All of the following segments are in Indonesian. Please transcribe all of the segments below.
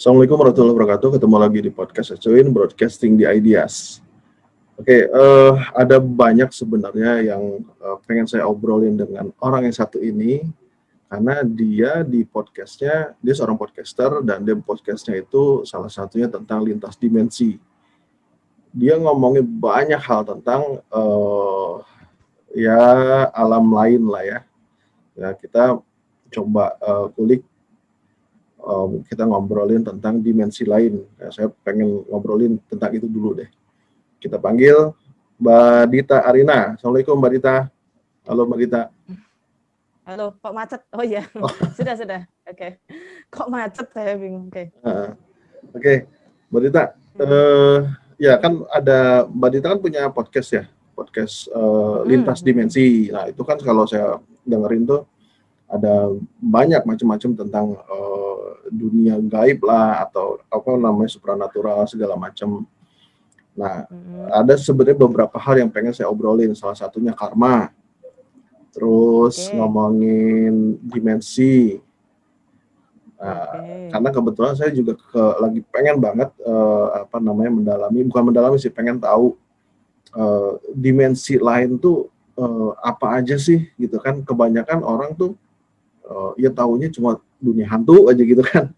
Assalamualaikum warahmatullahi wabarakatuh. Ketemu lagi di podcast Acuin, Broadcasting the Ideas. Oke, ada banyak sebenarnya yang pengen saya obrolin dengan orang yang satu ini, karena dia di podcastnya, dia seorang podcaster dan dia podcastnya itu salah satunya tentang lintas dimensi. Dia ngomongin banyak hal tentang ya alam lain lah ya. Ya kita coba kulik. Kita ngobrolin tentang dimensi lain. Ya, saya pengen ngobrolin tentang itu dulu deh. Kita panggil Mbak Dita Arina. Assalamualaikum Mbak Dita. Halo Mbak Dita. Halo, kok macet? Oh iya, sudah. Oke. Kok macet? Saya bingung. Oke, Mbak Dita. Ya kan ada Mbak Dita kan punya podcast ya, podcast lintas dimensi. Nah itu kan kalau saya dengerin tuh ada banyak macam-macam tentang dunia gaib lah atau apa namanya supranatural segala macam. Nah, ada sebenarnya beberapa hal yang pengen saya obrolin. Salah satunya karma. Terus ngomongin dimensi. Nah, karena kebetulan saya juga lagi pengen banget bukan mendalami sih, pengen tahu dimensi lain tuh apa aja sih gitu kan. Kebanyakan orang tuh ya taunya cuma dunia hantu aja gitu kan.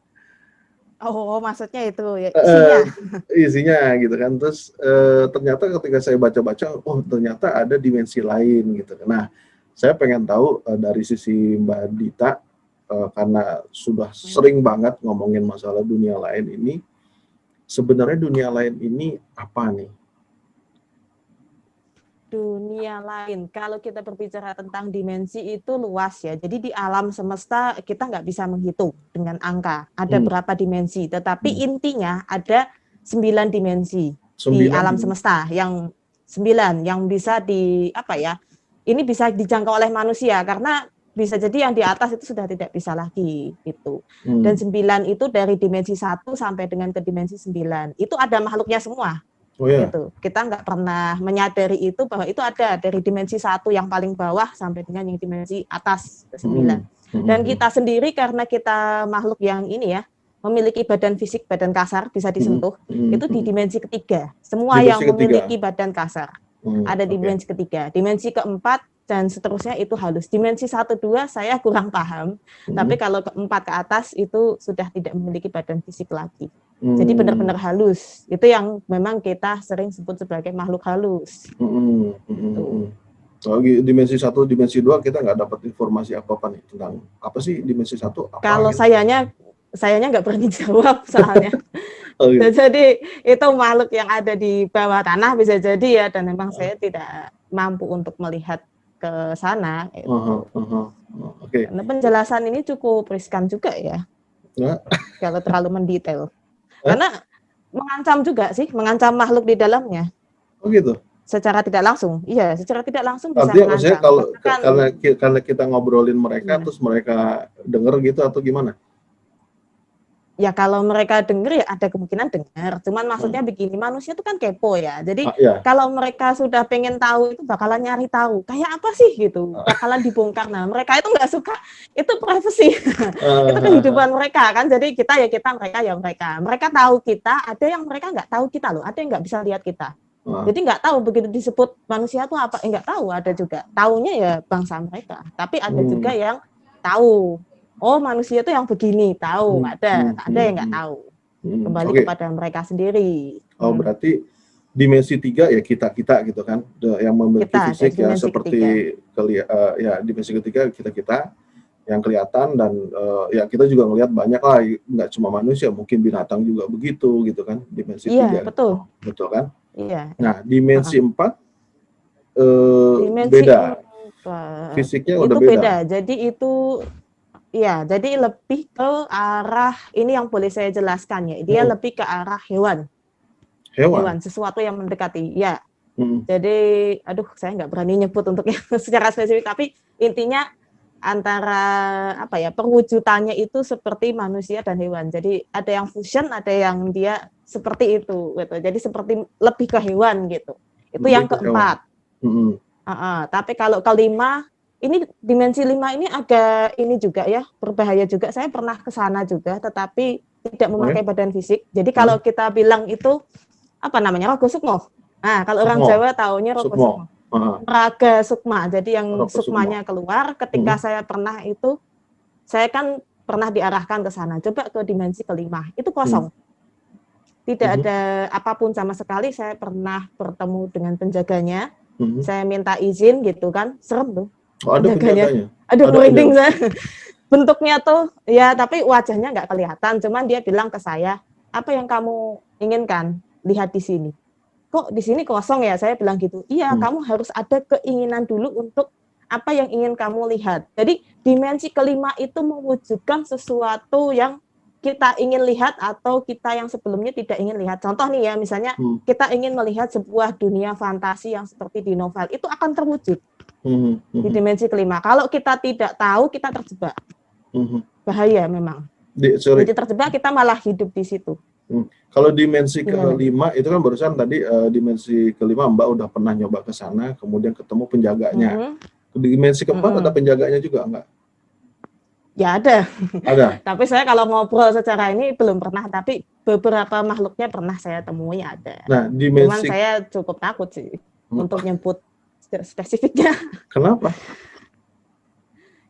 Oh, maksudnya itu ya isinya. Isinya gitu kan. Terus ternyata ketika saya baca-baca, oh ternyata ada dimensi lain gitu. Nah, saya pengen tahu dari sisi Mbak Dita, karena sudah sering banget ngomongin masalah dunia lain ini, sebenarnya dunia lain ini apa nih? Dunia lain, kalau kita berbicara tentang dimensi itu luas ya. Jadi di alam semesta kita nggak bisa menghitung dengan angka. Ada berapa dimensi, tetapi intinya ada 9 dimensi di alam semesta yang 9 yang bisa ini bisa dijangkau oleh manusia karena bisa jadi yang di atas itu sudah tidak bisa lagi itu. Dan 9 itu dari dimensi 1 sampai dengan ke dimensi 9. Itu ada makhluknya semua. Oh, ya? Gitu. Kita nggak pernah menyadari itu bahwa itu ada dari dimensi 1 yang paling bawah sampai dengan yang dimensi atas ke 9. Dan kita sendiri karena kita makhluk yang ini ya, memiliki badan fisik, badan kasar bisa disentuh, itu di dimensi ketiga. Semua dimensi yang memiliki badan kasar ada di dimensi ketiga. Dimensi keempat dan seterusnya itu halus. Dimensi 1, 2 saya kurang paham, tapi kalau keempat ke atas itu sudah tidak memiliki badan fisik lagi. Jadi benar-benar halus. Itu yang memang kita sering sebut sebagai makhluk halus. Kalau dimensi 1, dimensi 2 kita nggak dapat informasi apa-apa nih tentang apa sih dimensi 1? Kalau gitu? sayanya nggak berani jawab soalnya. Gitu. Jadi itu makhluk yang ada di bawah tanah bisa jadi ya, dan memang saya tidak mampu untuk melihat ke sana. Okay. Karena penjelasan ini cukup riskan juga ya. Kalau terlalu mendetail. Karena mengancam juga sih, mengancam makhluk di dalamnya. Oh gitu? Secara tidak langsung. Iya, secara tidak langsung bisa mengancam. Artinya karena kita ngobrolin mereka, terus mereka denger gitu atau gimana? Ya kalau mereka dengar ya ada kemungkinan dengar. Cuman maksudnya begini, manusia itu kan kepo ya. Jadi kalau mereka sudah pengen tahu itu bakalan nyari tahu. Kayak apa sih gitu. Bakalan dibongkar. Nah mereka itu nggak suka. Itu privacy. Itu kehidupan mereka kan. Jadi kita ya kita, mereka ya mereka. Mereka tahu kita, ada yang mereka nggak tahu kita loh. Ada yang nggak bisa lihat kita. Jadi nggak tahu begitu disebut manusia itu apa. Nggak tahu, ada juga. Taunya ya bangsa mereka. Tapi ada juga yang tahu. Oh manusia itu yang begini, tahu, ada yang nggak tahu. Kembali kepada mereka sendiri. Oh berarti dimensi 3 ya kita gitu kan, yang memiliki fisik ya seperti dimensi ketiga kita yang kelihatan dan ya kita juga ngelihat banyak lah, nggak cuma manusia, mungkin binatang juga begitu gitu kan, dimensi 3. Iya betul kan? Iya. Nah dimensi 4 beda. Fisiknya udah beda. Jadi itu iya, jadi lebih ke arah ini yang boleh saya jelaskan ya. Dia lebih ke arah hewan. Hewan, sesuatu yang mendekati. Ya. Jadi, aduh, saya nggak berani nyebut untuk yang secara spesifik. Tapi intinya antara perwujudannya itu seperti manusia dan hewan. Jadi ada yang fusion, ada yang dia seperti itu. Gitu. Jadi seperti lebih ke hewan gitu. Itu yang keempat. Tapi kalau kelima, ini dimensi 5 ini agak ini juga ya, berbahaya juga. Saya pernah ke sana juga, tetapi tidak memakai badan fisik. Jadi kalau kita bilang itu apa namanya, Raga Sukmo. Nah, kalau orang Jawa taunya Raga Sukmo. Raga Sukma. Jadi yang sukmanya keluar. Ketika saya pernah itu, saya kan pernah diarahkan ke sana. Coba ke dimensi kelima. Itu kosong. Tidak ada apapun sama sekali. Saya pernah bertemu dengan penjaganya. Saya minta izin gitu kan. Serem tuh. Oh, ada penjaganya? Aduh, merinding saya. Bentuknya tuh, ya tapi wajahnya nggak kelihatan. Cuman dia bilang ke saya, apa yang kamu inginkan? Lihat di sini. Kok di sini kosong ya? Saya bilang gitu. Iya, kamu harus ada keinginan dulu untuk apa yang ingin kamu lihat. Jadi dimensi kelima itu mewujudkan sesuatu yang kita ingin lihat atau kita yang sebelumnya tidak ingin lihat. Contoh nih ya, misalnya kita ingin melihat sebuah dunia fantasi yang seperti di novel, itu akan terwujud di dimensi kelima. Kalau kita tidak tahu, kita terjebak. Bahaya memang. Jadi terjebak, kita malah hidup di situ. Kalau dimensi kelima itu kan barusan tadi dimensi kelima Mbak udah pernah nyoba ke sana, kemudian ketemu penjaganya. Dimensi keempat ada penjaganya juga enggak? Ya ada. Ada. Tapi saya kalau ngobrol secara ini belum pernah, tapi beberapa makhluknya pernah saya temui ada. Nah, dimensi... Cuman saya cukup takut sih untuk nyebut spesifiknya. Kenapa?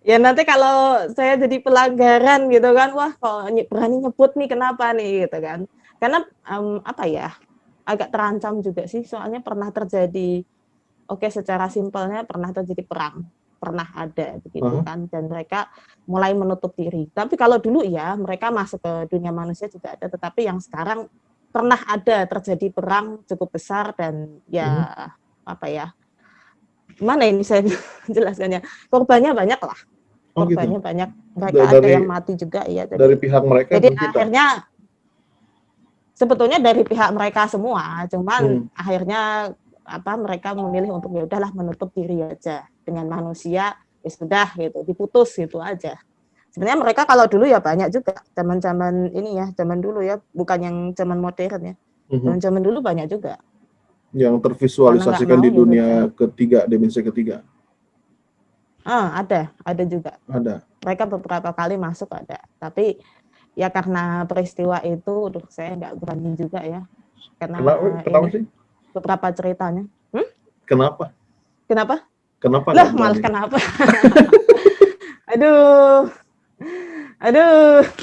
Ya nanti kalau saya jadi pelanggaran gitu kan, wah kok berani nyebut nih kenapa nih gitu kan. Karena apa ya, agak terancam juga sih, soalnya pernah terjadi, secara simpelnya pernah terjadi perang, pernah ada begitu kan, dan mereka mulai menutup diri. Tapi kalau dulu ya mereka masuk ke dunia manusia juga ada, tetapi yang sekarang pernah ada terjadi perang cukup besar dan ya apa ya, gimana ini saya jelaskannya, korbannya banyak lah. Korbannya banyak, mereka ada yang mati juga ya. Jadi, dari pihak mereka. Jadi akhirnya sebetulnya dari pihak mereka semua, cuman akhirnya mereka memilih untuk ya udahlah menutup diri aja dengan manusia, ya sudah gitu, diputus gitu aja. Sebenarnya mereka kalau dulu ya banyak juga, zaman ini ya, zaman dulu ya, bukan yang zaman modern ya. Zaman dulu banyak juga. Yang tervisualisasikan di dunia ketiga, dimensi ketiga. Ada juga. Ada. Mereka beberapa kali masuk ada, tapi ya karena peristiwa itu, saya nggak berani juga ya, karena kenapa sih? Beberapa ceritanya. Kenapa? Lah malah kenapa? Aduh.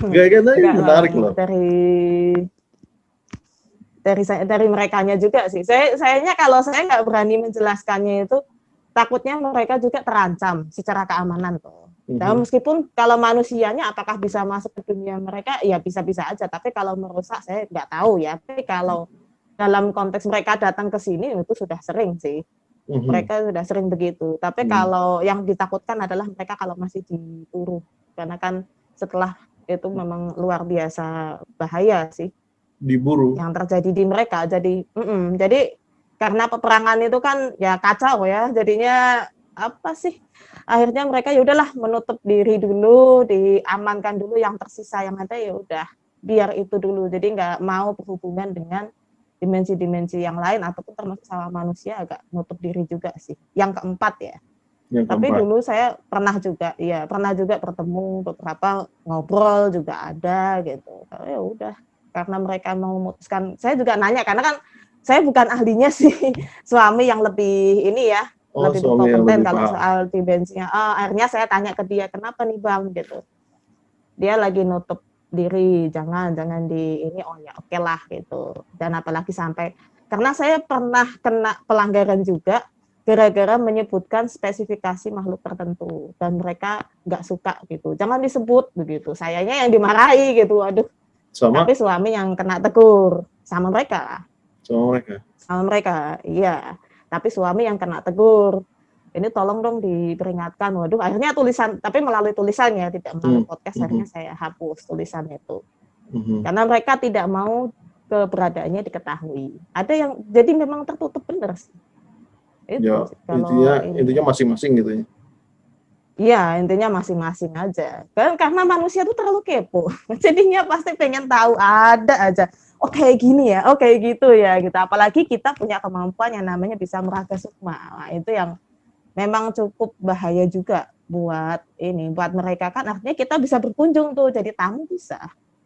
Gak menarik loh. Dari merekanya juga sih. Sayanya kalau saya nggak berani menjelaskannya itu, takutnya mereka juga terancam secara keamanan tuh. Nah, meskipun kalau manusianya apakah bisa masuk ke dunia mereka, ya bisa-bisa aja. Tapi kalau merusak saya nggak tahu ya. Tapi kalau dalam konteks mereka datang ke sini itu sudah sering sih. Mereka sudah sering begitu. Tapi kalau yang ditakutkan adalah mereka kalau masih diburu. Karena kan setelah itu memang luar biasa bahaya sih. Diburu. Yang terjadi di mereka. Jadi karena peperangan itu kan ya kacau ya, jadinya apa sih, akhirnya mereka ya udahlah menutup diri dulu, diamankan dulu, yang tersisa yang ada ya udah biar itu dulu, jadi nggak mau berhubungan dengan dimensi-dimensi yang lain ataupun termasuk sama manusia, agak nutup diri juga sih. Yang keempat ya. Tapi dulu saya pernah juga bertemu beberapa, ngobrol juga ada gitu. Ya udah, karena mereka mau memutuskan, saya juga nanya karena kan saya bukan ahlinya sih, suami yang lebih ini ya, lebih berkompeten kalau soal dimensinya. Akhirnya saya tanya ke dia, kenapa nih Bang gitu. Dia lagi nutup diri, jangan di ini, oh ya oke lah gitu. Dan apalagi sampai, karena saya pernah kena pelanggaran juga, gara-gara menyebutkan spesifikasi makhluk tertentu, dan mereka nggak suka gitu. Jangan disebut begitu, sayanya yang dimarahi gitu, aduh. Tapi suami yang kena tegur, sama mereka. Sama mereka, iya. Tapi suami yang kena tegur. Ini tolong dong diperingatkan. Waduh, akhirnya tulisan, tapi melalui tulisannya, tidak melalui podcast, akhirnya saya hapus tulisan itu. Karena mereka tidak mau keberadaannya diketahui. Ada yang, jadi memang tertutup benar sih. Itu, ya, intinya masing-masing gitu ya. Iya, intinya masing-masing aja. Karena manusia itu terlalu kepo. Jadinya pasti pengen tahu, ada aja. Oh kayak gini ya, oh kayak gitu ya gitu. Apalagi kita punya kemampuan yang namanya bisa meraga sukma. Nah, itu yang memang cukup bahaya juga buat mereka kan, artinya kita bisa berkunjung tuh, jadi tamu bisa.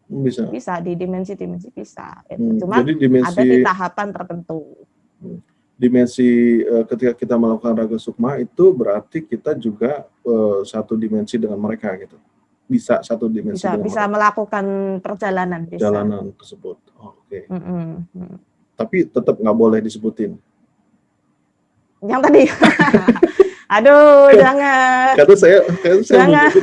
Bisa di dimensi-dimensi bisa. Cuman jadi dimensi, ada di tahapan tertentu. Dimensi ketika kita melakukan raga sukma itu berarti kita juga satu dimensi dengan mereka gitu. Bisa satu dimensi dengan bisa mereka melakukan perjalanan tersebut. Oke. Tapi tetap nggak boleh disebutin. Yang tadi. Aduh, jangan. Karena saya jangan.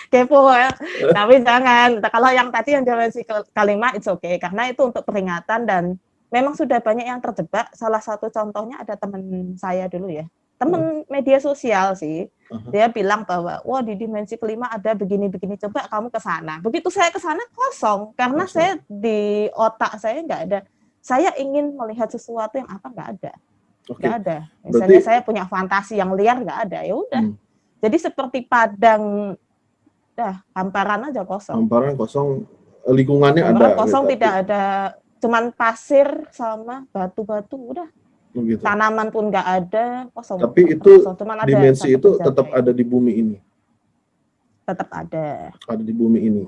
Kepo ya. Tapi jangan. Kalau yang tadi yang dimensi kelima it's okay karena itu untuk peringatan dan memang sudah banyak yang terjebak. Salah satu contohnya ada teman saya dulu ya. Teman media sosial sih. Dia bilang bahwa wah di dimensi kelima ada begini-begini, coba kamu ke sana. Begitu saya ke sana kosong karena saya di otak saya nggak ada. Saya ingin melihat sesuatu yang apa nggak ada. Nggak ada. Misalnya saya punya fantasi yang liar nggak ada. Ya udah. Jadi seperti padang hamparan aja kosong. Hamparan kosong, lingkungannya hamparan ada. Kosong gitu, tidak ada, cuman pasir sama batu-batu udah. Gitu. Tanaman pun nggak ada, kosong. Tapi itu cuman dimensi ada itu tetap ada di bumi ini. Tetap ada. Ada di bumi ini.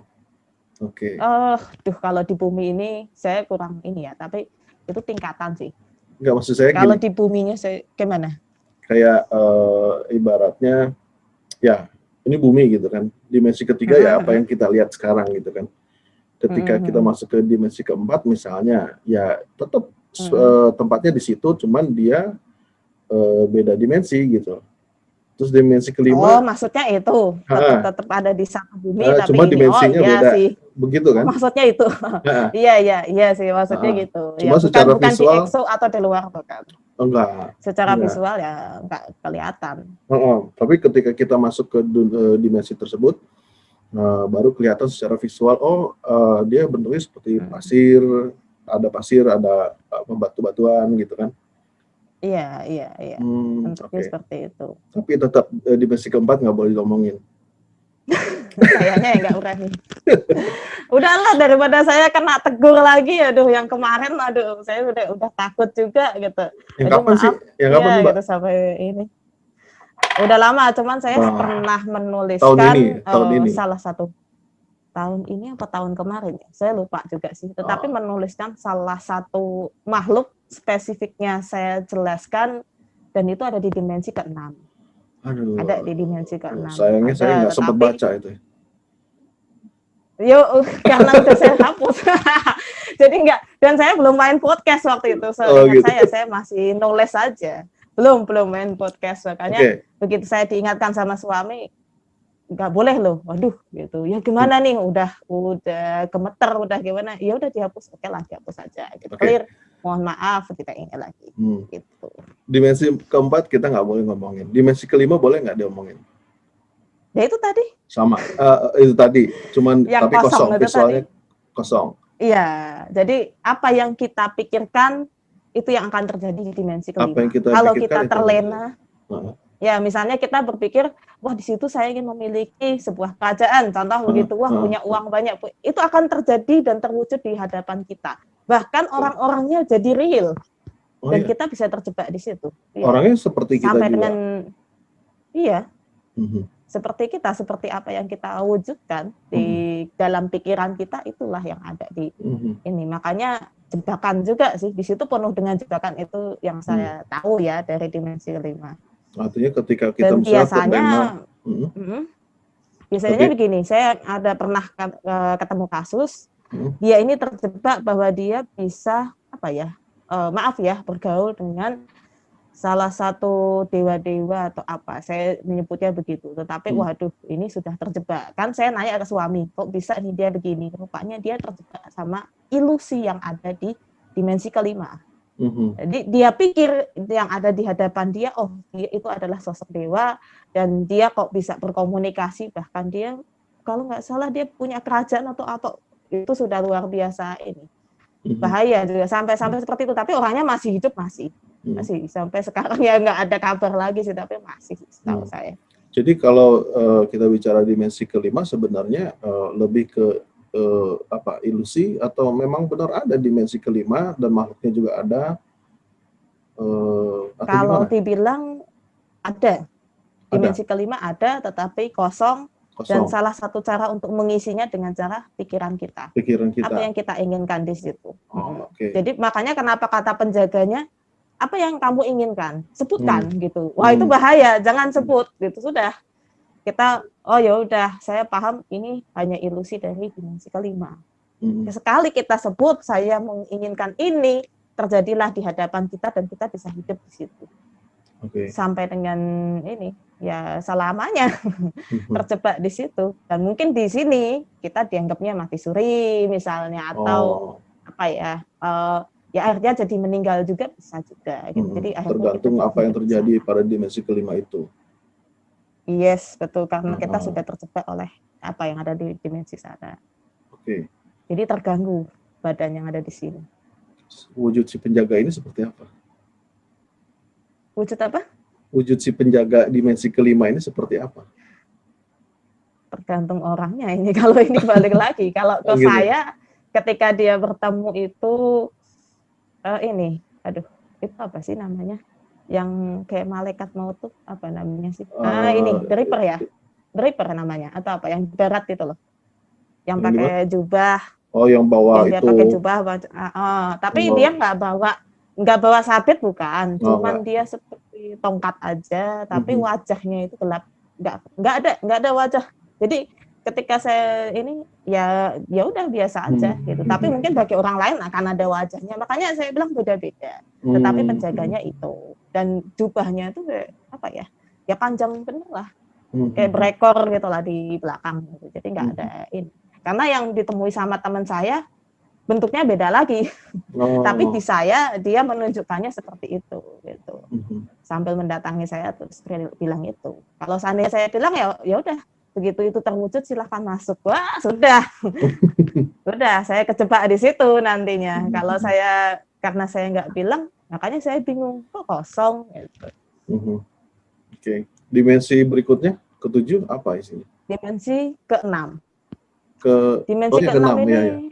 Oke. Kalau di bumi ini saya kurang ini ya, tapi itu tingkatan sih. Enggak, maksud saya kalau di buminya saya gimana? Kayak ibaratnya ya ini bumi gitu kan. Dimensi ketiga ya apa yang kita lihat sekarang gitu kan. Ketika kita masuk ke dimensi keempat misalnya, ya tetap tempatnya di situ, cuman dia beda dimensi gitu. Terus dimensi kelima. Maksudnya itu tetap ada di satu bumi, tapi cuma dimensinya beda. Sih. Begitu kan? Maksudnya itu. Iya sih maksudnya gitu. Cuma ya, secara bukan visual. Bukan di EXO atau di luar kan? Enggak. Secara visual ya enggak kelihatan. Tapi ketika kita masuk ke dimensi tersebut, baru kelihatan secara visual. Dia bentuknya seperti pasir, ada batu-batuan gitu kan? Iya. Bentuknya seperti itu. Tapi tetap dimensi keempat nggak boleh diomongin. Kayaknya ya nggak berani. Udahlah daripada saya kena tegur lagi, aduh yang kemarin, saya udah takut juga gitu. Yang kapan sih? Yang kapan Mbak? Gitu, sampai ini. Udah lama, cuman saya pernah menuliskan tahun ini. Salah satu tahun ini apa tahun kemarin ya? Saya lupa juga sih. Tetapi menuliskan salah satu makhluk spesifiknya saya jelaskan dan itu ada di dimensi ke-6. Ada di dimensi ke-6. Sayangnya saya nggak sempat baca itu. Karena udah saya hapus. Jadi enggak, dan saya belum main podcast waktu itu. Gitu. Saya masih nulis saja. Belum main podcast. Makanya begitu saya diingatkan sama suami, nggak boleh loh. Waduh, gitu. Ya gimana nih? Udah gemeter, udah gimana? Ya udah dihapus. Oke lah, dihapus saja. Gitu. Clear. Mohon maaf, kita ingat lagi. Gitu. Dimensi keempat kita nggak boleh ngomongin. Dimensi kelima boleh nggak diomongin? Ya itu tadi. Sama. Itu tadi. Cuman yang tapi kosong. Visualnya kosong. Iya. Jadi apa yang kita pikirkan itu yang akan terjadi di dimensi kelima. Kalau kita terlena, ya misalnya kita berpikir, wah di situ saya ingin memiliki sebuah kerajaan, contoh begitu, wah punya uang banyak, itu akan terjadi dan terwujud di hadapan kita. Bahkan orang-orangnya jadi real, dan kita bisa terjebak di situ. Orangnya seperti kita sampai juga. Dengan, iya, seperti kita, seperti apa yang kita wujudkan di dalam pikiran kita, itulah yang ada di ini. Makanya jebakan juga sih, di situ penuh dengan jebakan itu yang saya tahu ya dari dimensi kelima. Artinya ketika kita dan biasanya begini, saya ada pernah ketemu kasus, dia ini terjebak bahwa dia bisa bergaul dengan salah satu dewa-dewa atau apa, saya menyebutnya begitu. Tetapi waduh, ini sudah terjebak. Kan saya nanya ke suami, kok bisa nih dia begini? Rupanya dia terjebak sama ilusi yang ada di dimensi kelima. Jadi dia pikir yang ada di hadapan dia, dia itu adalah sosok dewa dan dia kok bisa berkomunikasi, bahkan dia kalau nggak salah dia punya kerajaan atau apa, itu sudah luar biasa ini. Bahaya juga sampai seperti itu, tapi orangnya masih hidup, masih sampai sekarang ya nggak ada kabar lagi sih, tapi masih tahu saya. Jadi kalau kita bicara dimensi kelima sebenarnya lebih ke ilusi atau memang benar ada dimensi kelima dan makhluknya juga ada? Kalau dibilang ada dimensi kelima ada, tetapi kosong Dan salah satu cara untuk mengisinya dengan cara pikiran kita. Apa yang kita inginkan di situ. Jadi makanya kenapa kata penjaganya, apa yang kamu inginkan? Sebutkan gitu. Wah, itu bahaya, jangan sebut gitu. Sudah. Kita ya udah, saya paham ini hanya ilusi dari dimensi kelima. Sekali kita sebut saya menginginkan ini, terjadilah di hadapan kita dan kita bisa hidup di situ. Sampai dengan ini ya selamanya terjebak di situ, dan mungkin di sini kita dianggapnya mati suri misalnya, atau apa ya akhirnya jadi meninggal juga bisa juga gitu. Jadi tergantung apa yang terjadi pada dimensi kelima itu. Yes, betul, karena kita sudah terjebak oleh apa yang ada di dimensi sana. Jadi terganggu badan yang ada di sini. Wujud si penjaga ini seperti apa? Wujud apa? Wujud si penjaga dimensi kelima ini seperti apa? Tergantung orangnya ini. Kalau ini balik lagi, kalau ke saya ketika dia bertemu itu itu apa sih namanya? Yang kayak malaikat maut tuh apa namanya sih? Ini The Reaper ya? The Reaper namanya atau apa? Yang berat itu loh. Yang pakai jubah. Yang bawa yang itu. Dia pakai jubah. Tapi dia nggak bawa sabit bukan, cuman dia seperti tongkat aja, tapi wajahnya itu gelap, nggak ada wajah. Jadi ketika saya ini ya udah biasa aja gitu, tapi mungkin bagi orang lain akan ada wajahnya, makanya saya bilang beda-beda. Tetapi penjaganya itu, dan jubahnya itu apa ya panjang bener lah, kayak berekor gitu lah di belakang gitu. Jadi nggak ada ini, karena yang ditemui sama teman saya bentuknya beda lagi. Tapi di saya dia menunjukkannya seperti itu gitu. Sambil mendatangi saya terus bilang itu. Kalau seandainya saya bilang ya udah, begitu itu terwujud silahkan masuk. Wah, sudah. Sudah, saya kejebak di situ nantinya. Kalau saya, karena saya nggak bilang, makanya saya bingung, kok kosong gitu. Dimensi berikutnya, ke-7 apa isinya? Dimensi ke-6. Dimensi ke-6 ini.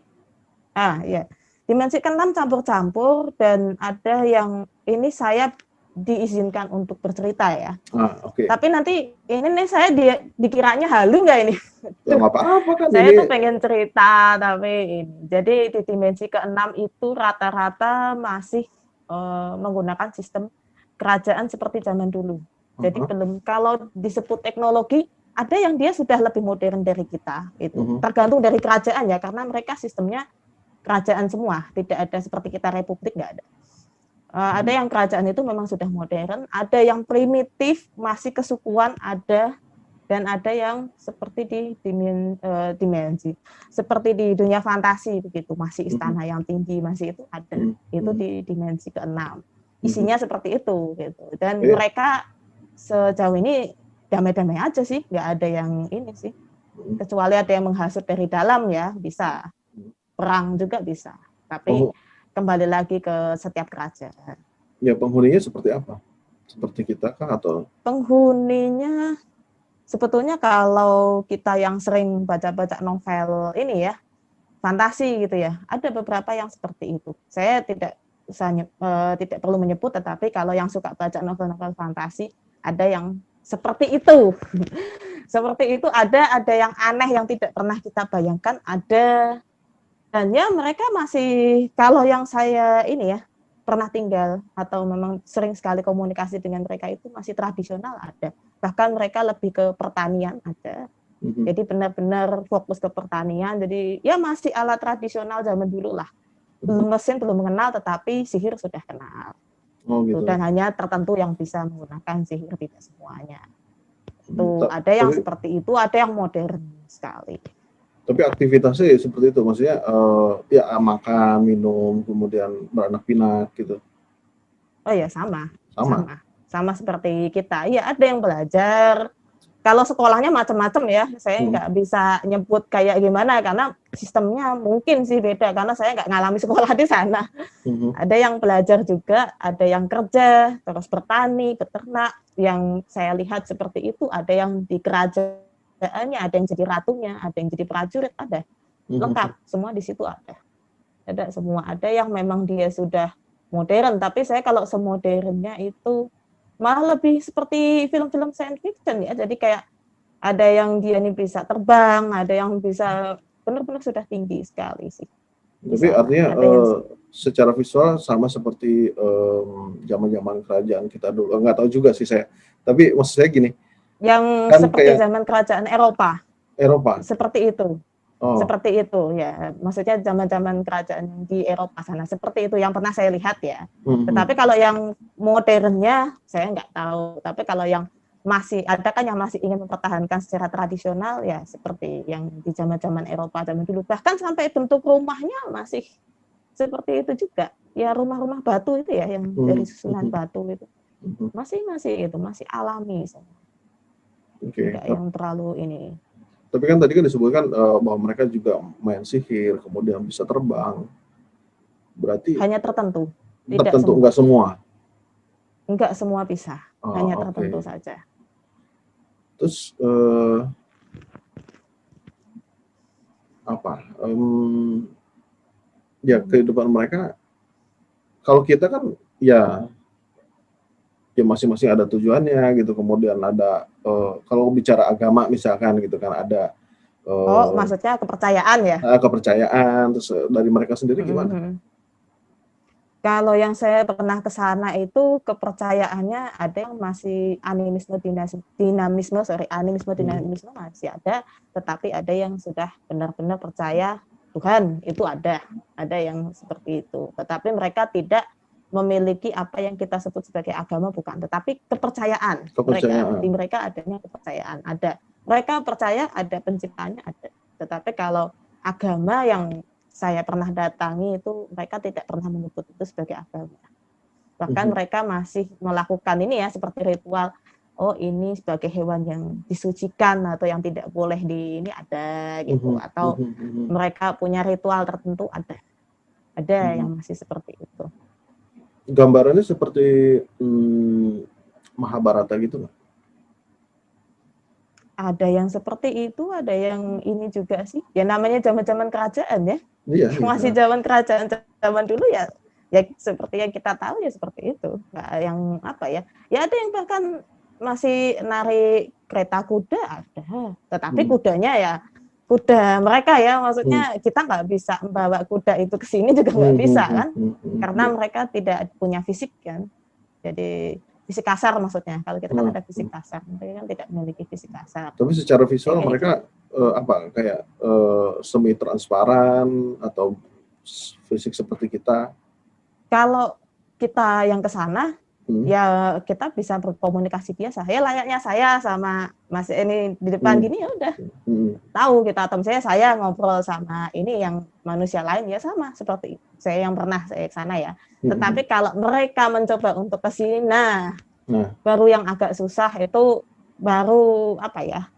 Ya. Dimensi ke-6 campur-campur, dan ada yang ini saya diizinkan untuk bercerita ya. Tapi nanti ini nih saya dikiranya halu nggak ini? Apa-apa kan saya tuh pengen cerita, tapi ini. Jadi di dimensi ke-6 itu rata-rata masih menggunakan sistem kerajaan seperti zaman dulu. Jadi belum, kalau disebut teknologi, ada yang dia sudah lebih modern dari kita. Itu tergantung dari kerajaan ya, karena mereka sistemnya kerajaan semua, tidak ada seperti kita republik, nggak ada. Ada yang kerajaan itu memang sudah modern, ada yang primitif, masih kesukuan ada, dan ada yang seperti di dimensi, seperti di dunia fantasi begitu, masih istana yang tinggi, masih itu ada. Itu di dimensi ke-6. Isinya seperti itu gitu. Dan mereka sejauh ini damai-damai aja sih, nggak ada yang ini sih. Kecuali ada yang menghasut dari dalam ya, bisa. Perang juga bisa, tapi kembali lagi ke setiap kerajaan. Ya, penghuninya seperti apa? Seperti kita kah atau? Penghuninya sebetulnya kalau kita yang sering baca-baca novel ini ya, fantasi gitu ya, ada beberapa yang seperti itu. Saya tidak perlu menyebut, tetapi kalau yang suka baca novel-novel fantasi, ada yang seperti itu. Seperti itu ada yang aneh yang tidak pernah kita bayangkan, ada. Dan ya mereka masih, kalau yang saya ini ya pernah tinggal atau memang sering sekali komunikasi dengan mereka itu masih tradisional ada. Bahkan mereka lebih ke pertanian ada. Jadi benar-benar fokus ke pertanian. Jadi ya masih alat tradisional zaman dulu lah. Mesin belum mengenal, tetapi sihir sudah kenal. Gitu. Dan hanya tertentu yang bisa menggunakan sihir, tidak semuanya. Itu ada yang seperti itu, ada yang modern sekali. Tapi aktivitasnya ya seperti itu, maksudnya ya makan, minum, kemudian beranak pinak gitu. Oh ya sama seperti kita. Iya, ada yang belajar. Kalau sekolahnya macam-macam ya, saya nggak bisa nyebut kayak gimana karena sistemnya mungkin sih beda karena saya nggak ngalami sekolah di sana. Ada yang belajar juga, ada yang kerja, terus bertani, beternak. Yang saya lihat seperti itu, ada yang di kerajaan. Ada yang jadi ratunya, ada yang jadi prajurit, ada lengkap semua di situ ada semua. Ada yang memang dia sudah modern, tapi saya kalau semodernnya itu malah lebih seperti film-film science fiction ya, jadi kayak Ada yang dia ini bisa terbang, ada yang bisa benar-benar sudah tinggi sekali sih. Tapi artinya secara visual sama seperti zaman-zaman kerajaan kita dulu. Nggak tahu juga sih saya. Tapi maksud saya gini. Yang kan seperti zaman kerajaan Eropa. Seperti itu. Seperti itu ya. Maksudnya zaman-zaman kerajaan di Eropa sana. Seperti itu yang pernah saya lihat ya. Tetapi kalau yang modernnya saya nggak tahu. Tapi kalau yang masih ada kan yang masih ingin mempertahankan secara tradisional ya seperti yang di zaman-zaman Eropa zaman dulu. Bahkan sampai bentuk rumahnya masih seperti itu juga. Ya rumah-rumah batu itu ya yang dari susunan batu itu. Masih alami. Enggak yang terlalu ini. Tapi kan tadi kan disebutkan bahwa mereka juga main sihir, kemudian bisa terbang. Berarti hanya tertentu. Enggak semua. Enggak semua bisa. Hanya tertentu saja. Terus ya kehidupan mereka, kalau kita kan ya masing-masing ada tujuannya gitu. Kemudian ada kalau bicara agama misalkan gitu kan ada maksudnya kepercayaan ya? Kepercayaan. Terus dari mereka sendiri gimana? Kalau yang saya pernah ke sana itu kepercayaannya ada yang masih animisme dinamisme masih ada, tetapi ada yang sudah benar-benar percaya Tuhan itu ada yang seperti itu. Tetapi mereka tidak memiliki apa yang kita sebut sebagai agama, bukan, tetapi kepercayaan. Di mereka adanya kepercayaan, ada. Mereka percaya ada penciptanya, ada. Tetapi kalau agama yang saya pernah datangi itu mereka tidak pernah menyebut itu sebagai agama. Bahkan mereka masih melakukan ini ya seperti ritual. Oh ini sebagai hewan yang disucikan atau yang tidak boleh di ini ada gitu. Atau mereka punya ritual tertentu ada. Ada yang masih seperti itu. Gambarannya seperti Mahabharata gitu nggak? Ada yang seperti itu, ada yang ini juga sih. Ya namanya zaman-zaman kerajaan ya. Iya. Masih zaman kerajaan zaman dulu ya seperti yang kita tahu ya seperti itu. Nggak yang apa ya. Ya ada yang bahkan masih narik kereta kuda ada. Tetapi kudanya ya kuda mereka ya, maksudnya kita nggak bisa membawa kuda itu ke sini juga nggak bisa kan. Karena mereka tidak punya fisik kan. Jadi fisik kasar maksudnya. Kalau kita kan ada fisik kasar, mereka kan tidak memiliki fisik kasar. Tapi secara visual mereka kayak semi transparan atau fisik seperti kita? Kalau kita yang ke sana, ya kita bisa berkomunikasi biasa. Ya layaknya saya sama Mas ini di depan gini ya udah. Tahu kita atau saya ngobrol sama ini yang manusia lain ya sama seperti saya yang pernah saya ke sana ya. Tetapi kalau mereka mencoba untuk ke sini, baru yang agak susah itu baru apa ya,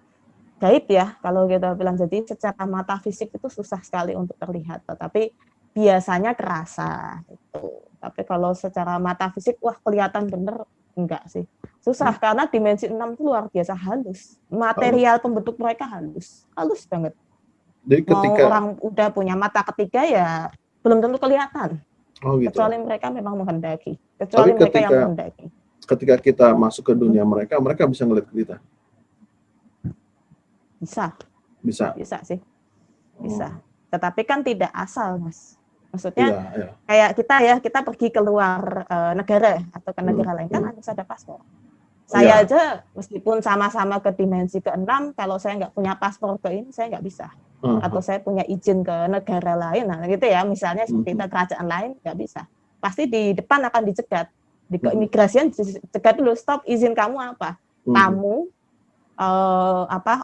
gaib ya kalau kita bilang. Jadi secara mata fisik itu susah sekali untuk terlihat, tetapi biasanya kerasa itu. Tapi kalau secara mata fisik, wah kelihatan bener, enggak sih. Susah karena dimensi 6 itu luar biasa halus. Material pembentuk mereka halus banget. Jadi ketika orang udah punya mata ketiga ya belum tentu kelihatan. Gitu. Kecuali mereka memang menghendaki. Mereka yang menghendaki. Ketika kita masuk ke dunia mereka bisa ngeliat kita? Bisa sih. Bisa. Tetapi kan tidak asal, Mas. Maksudnya kayak kita pergi keluar negara atau ke negara lain kan harus ada paspor. Saya aja meskipun sama-sama ke dimensi ke-6, kalau saya nggak punya paspor ke ini saya nggak bisa. Atau saya punya izin ke negara lain, nah gitu ya, misalnya seperti kita kerajaan lain nggak bisa. Pasti di depan akan dicegat. Di keimigrasian dicegat dulu, stop, izin kamu apa? Kamu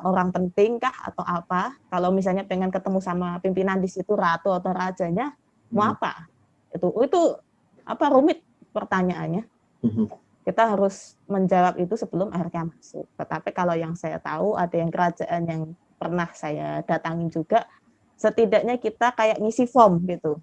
orang penting kah atau apa? Kalau misalnya pengen ketemu sama pimpinan di situ, ratu atau rajanya, mau apa? Itu rumit pertanyaannya. Kita harus menjawab itu sebelum akhirnya masuk. Tetapi kalau yang saya tahu ada yang kerajaan yang pernah saya datangi juga, setidaknya kita kayak ngisi form gitu.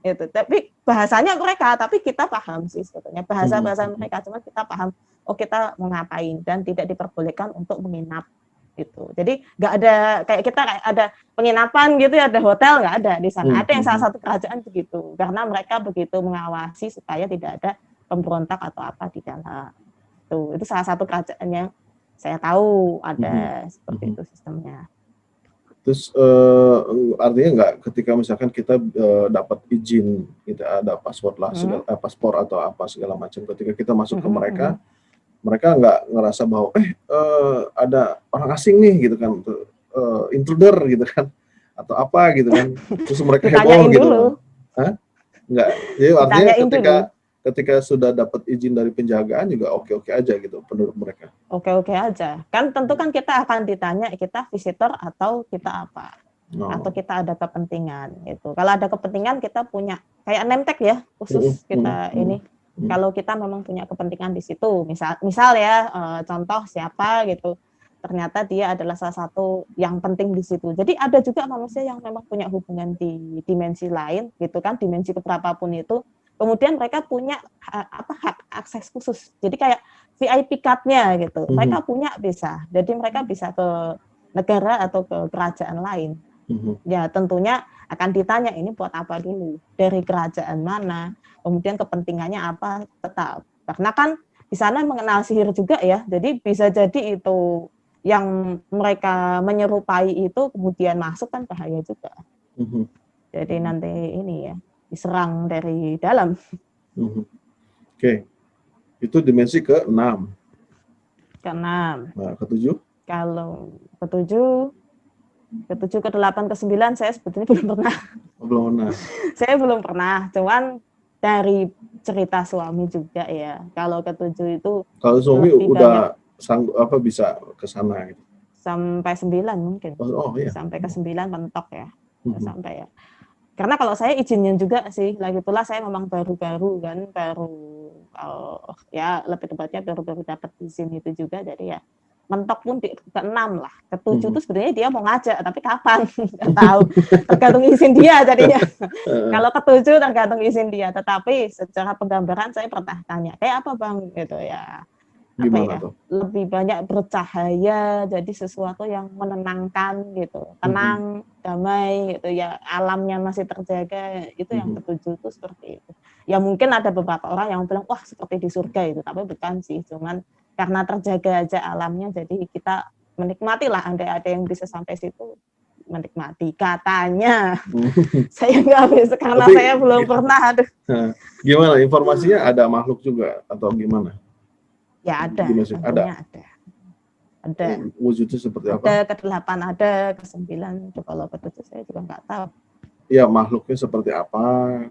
Itu. Tapi bahasanya mereka, tapi kita paham sih sebetulnya bahasa mereka, cuma kita paham. Oh kita mau ngapain dan tidak diperbolehkan untuk menginap gitu. Jadi nggak ada kayak kita kayak ada penginapan gitu ya, ada hotel, nggak ada di sana. Ada yang salah satu kerajaan begitu, karena mereka begitu mengawasi supaya tidak ada pemberontak atau apa di dalam. Itu salah satu kerajaan yang saya tahu ada seperti itu sistemnya. Terus artinya nggak ketika misalkan kita dapat izin, kita ada paspor lah, paspor atau apa segala macam, ketika kita masuk ke mereka, mereka nggak ngerasa bahwa ada orang asing nih gitu kan, intruder gitu kan, atau apa gitu kan, terus mereka heboh gitu. Hah? Nggak, jadi artinya ketika sudah dapat izin dari penjagaan juga oke-oke aja gitu menurut mereka. Oke-oke aja. Kan tentu kan kita akan ditanya kita visitor atau kita apa. Atau kita ada kepentingan gitu. Kalau ada kepentingan kita punya kayak name tag ya khusus kita ini. Kalau kita memang punya kepentingan di situ, misal ya contoh siapa gitu. Ternyata dia adalah salah satu yang penting di situ. Jadi ada juga manusia yang memang punya hubungan di dimensi lain gitu kan, dimensi keberapapun itu. Kemudian mereka punya hak akses khusus. Jadi kayak VIP card-nya gitu. Mereka punya bisa. Jadi mereka bisa ke negara atau ke kerajaan lain. Ya tentunya akan ditanya ini buat apa dulu, dari kerajaan mana, kemudian kepentingannya apa tetap. Karena kan di sana mengenal sihir juga ya. Jadi bisa jadi itu yang mereka menyerupai itu kemudian masuk kan bahaya juga. Jadi nanti ini ya diserang dari dalam. Oke. Itu dimensi ke-6. Ke-6. Nah, ke-7? Kalau ke-7, ke-8, ke-9 saya sebetulnya belum pernah. Belum pernah. Saya belum pernah, cuman dari cerita suami juga ya. Kalau ke-7 itu kalau suami udah sanggup apa bisa ke sana gitu. Sampai 9 mungkin. Oh iya. Sampai ke 9 mentok ya. Sampai ya. Karena kalau saya izinnya juga sih, lagi pula saya memang baru-baru kan, ya lebih tepatnya baru-baru dapat izin itu juga, jadi ya mentok pun ke-6 lah, ke-7 itu sebenarnya dia mau ngajak, tapi kapan nggak tahu, tergantung izin dia jadinya. Kalau ke-7 tergantung izin dia, tetapi secara penggambaran saya pernah tanya, kayak apa bang gitu ya. Gimana tuh? Lebih banyak bercahaya, jadi sesuatu yang menenangkan gitu, tenang, damai gitu ya, alamnya masih terjaga, itu yang ke-7 itu seperti itu. Ya mungkin ada beberapa orang yang bilang wah seperti di surga itu, tapi bukan sih, cuman karena terjaga aja alamnya, jadi kita menikmati lah, ada yang bisa sampai situ menikmati katanya. Saya nggak bisa karena tapi, saya belum pernah. Gimana informasinya, ada makhluk juga atau gimana? Ya ada, tentunya ada. Wujudnya seperti apa? Ada ke-8 ada, ke-9, kalau ke-7 saya juga nggak tahu. Ya makhluknya seperti apa,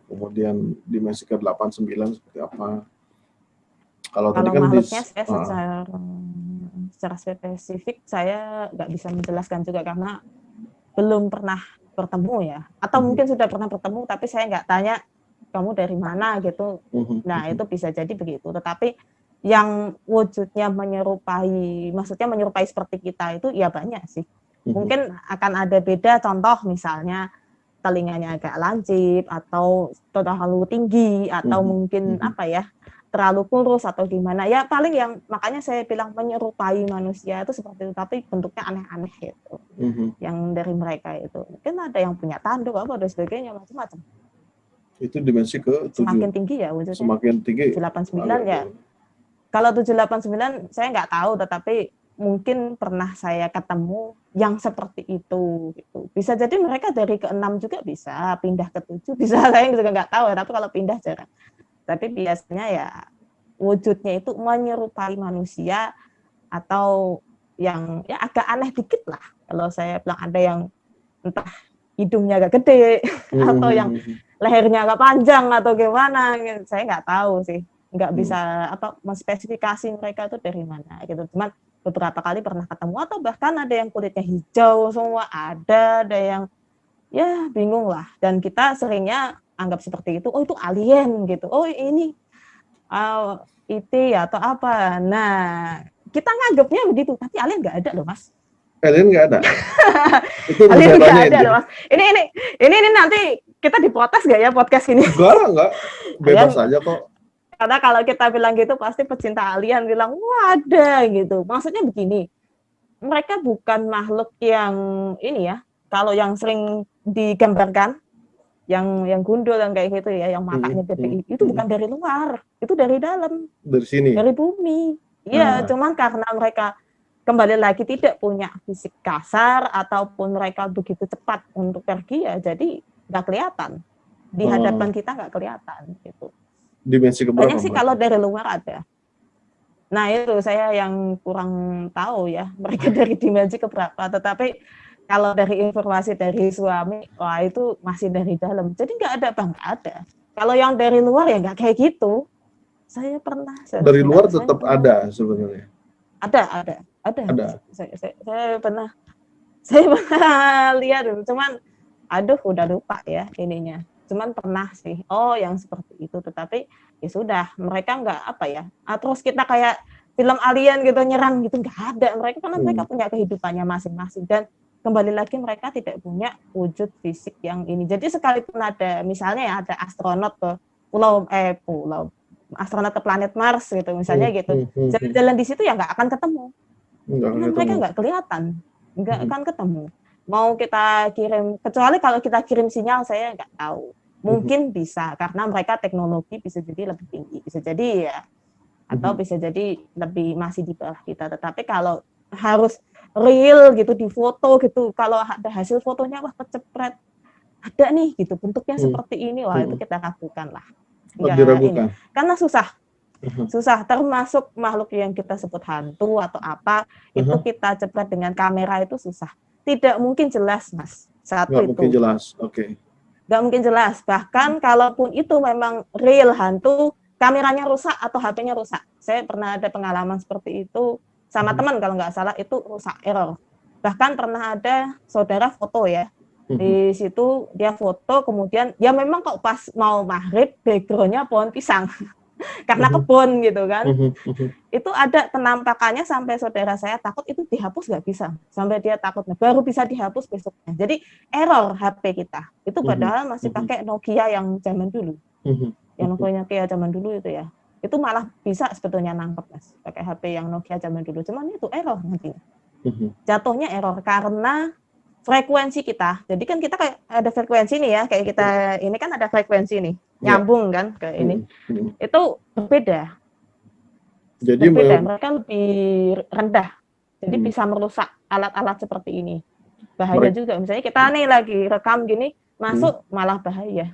kemudian dimensi ke-8, 9 seperti apa? Kalau tadi kan makhluknya saya secara spesifik saya nggak bisa menjelaskan juga karena belum pernah bertemu ya. Atau mungkin sudah pernah bertemu tapi saya nggak tanya kamu dari mana gitu. Nah itu bisa jadi begitu. Tetapi yang wujudnya maksudnya menyerupai seperti kita itu ya banyak sih. Mungkin akan ada beda, contoh misalnya telinganya agak lancip atau terlalu tinggi atau mungkin terlalu kurus atau gimana. Ya paling yang makanya saya bilang menyerupai manusia itu seperti itu, tapi bentuknya aneh-aneh gitu. Yang dari mereka itu. Mungkin ada yang punya tanduk apa dan sebagainya macam-macam. Itu dimensi ke-7. Semakin tinggi ya wujudnya. Semakin tinggi. 789 ya. Kalau 789 saya nggak tahu, tetapi mungkin pernah saya ketemu yang seperti itu. Gitu. Bisa jadi mereka dari ke-6 juga bisa, pindah ke-7 bisa, saya juga nggak tahu. Tapi kalau pindah jarang. Tapi biasanya ya wujudnya itu menyerupai manusia atau yang ya agak aneh dikit lah. Kalau saya bilang ada yang entah hidungnya agak gede atau yang lehernya agak panjang atau gimana, saya nggak tahu sih. Nggak bisa menspesifikasi mereka itu dari mana gitu. Cuman beberapa kali pernah ketemu atau bahkan ada yang kulitnya hijau semua, ada yang ya bingung lah. Dan kita seringnya anggap seperti itu, oh itu alien gitu, oh ini IT atau apa. Nah kita nganggapnya begitu, tapi alien nggak ada loh mas. Alien nggak ada. Itu alien nggak ada loh mas. Ini nanti kita diprotes nggak ya podcast ini? Enggak, bebas aja kok. Karena kalau kita bilang gitu pasti pecinta alien bilang wah ada gitu. Maksudnya begini, mereka bukan makhluk yang ini ya. Kalau yang sering digambarkan, yang gundul yang kayak gitu ya, yang matanya gede, itu bukan dari luar, itu dari dalam. Dari sini. Dari bumi. Iya, cuman karena mereka kembali lagi tidak punya fisik kasar ataupun mereka begitu cepat untuk pergi ya jadi nggak kelihatan di hadapan kita, nggak kelihatan gitu. Dimensi keberapa? Banyak sih kalau dari luar ada. Nah itu saya yang kurang tahu ya mereka dari dimensi keberapa. Tetapi kalau dari informasi dari suami, wah itu masih dari dalam. Jadi nggak ada bang, nggak ada. Kalau yang dari luar ya nggak kayak gitu. Saya pernah. Dari luar tetap ada sebenarnya. Ada. Saya pernah lihat, cuman aduh udah lupa ya ininya. Cuman pernah sih, yang seperti itu. Tetapi ya sudah, mereka nggak apa ya. Terus kita kayak film alien gitu nyerang gitu, nggak ada. Mereka karena mereka punya kehidupannya masing-masing dan kembali lagi mereka tidak punya wujud fisik yang ini. Jadi sekalipun ada misalnya ya ada astronot ke pulau astronot ke planet Mars gitu misalnya gitu, jalan-jalan di situ ya nggak akan ketemu. Karena mereka nggak kelihatan, nggak akan ketemu. Mau kita kirim, kecuali kalau kita kirim sinyal, saya nggak tahu. Mungkin bisa, karena mereka teknologi bisa jadi lebih tinggi, bisa jadi ya, atau bisa jadi lebih masih di bawah kita. Tetapi kalau harus real gitu di foto gitu, kalau ada hasil fotonya wah kecepret, ada nih gitu bentuknya seperti ini, wah itu kita ragukan lah. Diragukan. Karena susah, termasuk makhluk yang kita sebut hantu atau apa, itu kita cepet dengan kamera itu susah. Tidak mungkin jelas, Mas. Satu itu. Mungkin jelas, oke. Nggak mungkin jelas. Bahkan kalaupun itu memang real hantu, kameranya rusak atau HP-nya rusak. Saya pernah ada pengalaman seperti itu sama teman kalau nggak salah, itu rusak, error. Bahkan pernah ada saudara foto ya. Di situ dia foto, kemudian ya memang kok pas mau maghrib background-nya pohon pisang karena kebun gitu kan. Itu ada penampakannya sampai saudara saya takut itu dihapus nggak bisa, sampai dia takut baru bisa dihapus besoknya. Jadi error HP kita itu padahal masih pakai Nokia yang zaman dulu, yang Nokia zaman dulu itu ya, itu malah bisa sebetulnya nangkep Mas pakai HP yang Nokia zaman dulu, cuman itu error nantinya. Jatuhnya error karena frekuensi kita. Jadi kan kita kayak ada frekuensi nih ya, kayak kita ini kan ada frekuensi nih, nyambung kan ke ini. Itu berbeda. Jadi mereka lebih rendah. Jadi bisa merusak alat-alat seperti ini. Bahaya juga. Misalnya kita nih lagi rekam gini, masuk malah bahaya.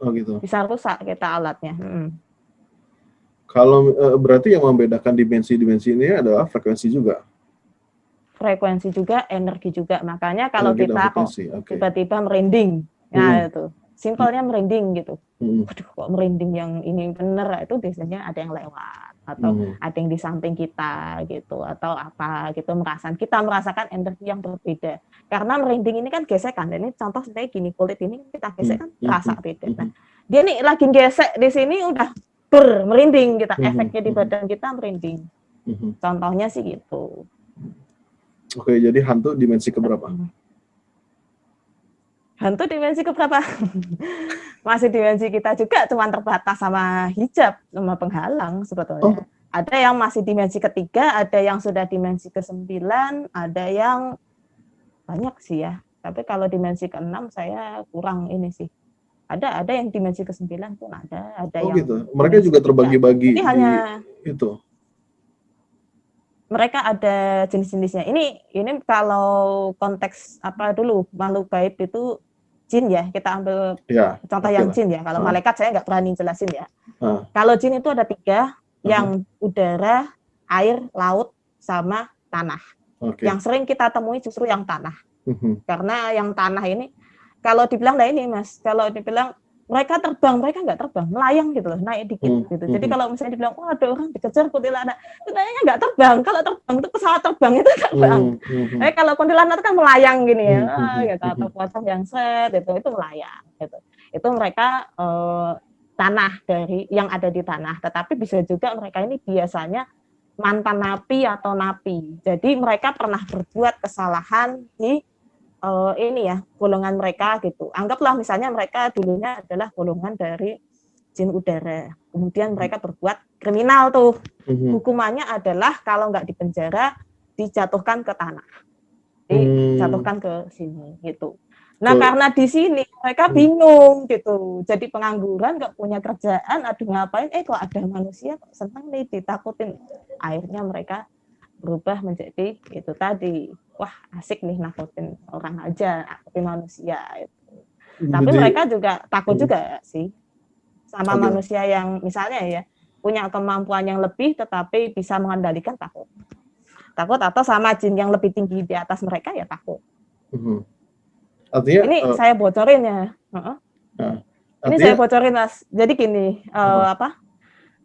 Oh gitu. Bisa rusak kita alatnya. Kalau berarti yang membedakan dimensi-dimensi ini adalah frekuensi juga. Frekuensi juga, energi juga. Makanya kalau kita kok tiba-tiba merinding, nah itu simpelnya merinding gitu. Waduh, kok merinding yang ini bener, itu biasanya ada yang lewat atau ada yang di samping kita gitu atau apa gitu, kita merasakan energi yang berbeda. Karena merinding ini kan gesekan. Ini contoh seperti gini, kulit ini kita gesek kan terasa beda. Nah, dia nih lagi gesek di sini udah merinding kita, efeknya di badan kita merinding. Contohnya sih gitu. Oke, jadi hantu dimensi keberapa? Hantu dimensi keberapa? Masih dimensi kita juga, cuma terbatas sama hijab, sama penghalang sebetulnya. Ada yang masih dimensi ketiga, ada yang sudah dimensi ke-9, ada yang banyak sih ya. Tapi kalau dimensi ke-6 saya kurang ini sih. Ada yang dimensi ke-9 pun ada yang gitu. Mereka juga terbagi-bagi di hanya itu. Mereka ada jenis-jenisnya. Ini kalau konteks apa dulu makhluk gaib itu jin ya. Kita ambil contoh yang jin ya. Kalau malaikat saya nggak berani jelasin ya. Kalau jin itu ada 3, yang udara, air, laut, sama tanah. Yang sering kita temui justru yang tanah. Karena yang tanah ini kalau dibilang ini Mas, kalau dibilang mereka terbang, mereka nggak terbang, melayang gitu loh, naik dikit gitu. Jadi kalau misalnya dibilang, ada orang dikejar kuntilanak, sebenarnya nggak terbang. Kalau terbang itu pesawat terbang itu terbang. Kalau kuntilanak itu kan melayang gini ya, gitu, atau pocong yang itu melayang. Gitu. Itu mereka tanah dari yang ada di tanah. Tetapi bisa juga mereka ini biasanya mantan napi atau napi. Jadi mereka pernah berbuat kesalahan di ini ya, golongan mereka gitu. Anggaplah misalnya mereka dulunya adalah golongan dari jin udara. Kemudian mereka berbuat kriminal tuh. Hukumannya adalah kalau nggak di penjara, dijatuhkan ke tanah. Dijatuhkan ke sini gitu. Nah, karena di sini mereka bingung gitu. Jadi pengangguran, nggak punya kerjaan, aduh ngapain, kok ada manusia kok senang nih ditakutin. Akhirnya mereka berubah menjadi itu tadi, wah asik nih nakutin orang aja, nakutin manusia itu. Tapi Jadi, mereka juga takut juga sih sama oke. manusia yang misalnya ya punya kemampuan yang lebih tetapi bisa mengendalikan, takut atau sama jin yang lebih tinggi di atas mereka ya takut. Artinya Ini saya bocorin ya. nah, Ini artinya saya bocorin Mas. Jadi gini,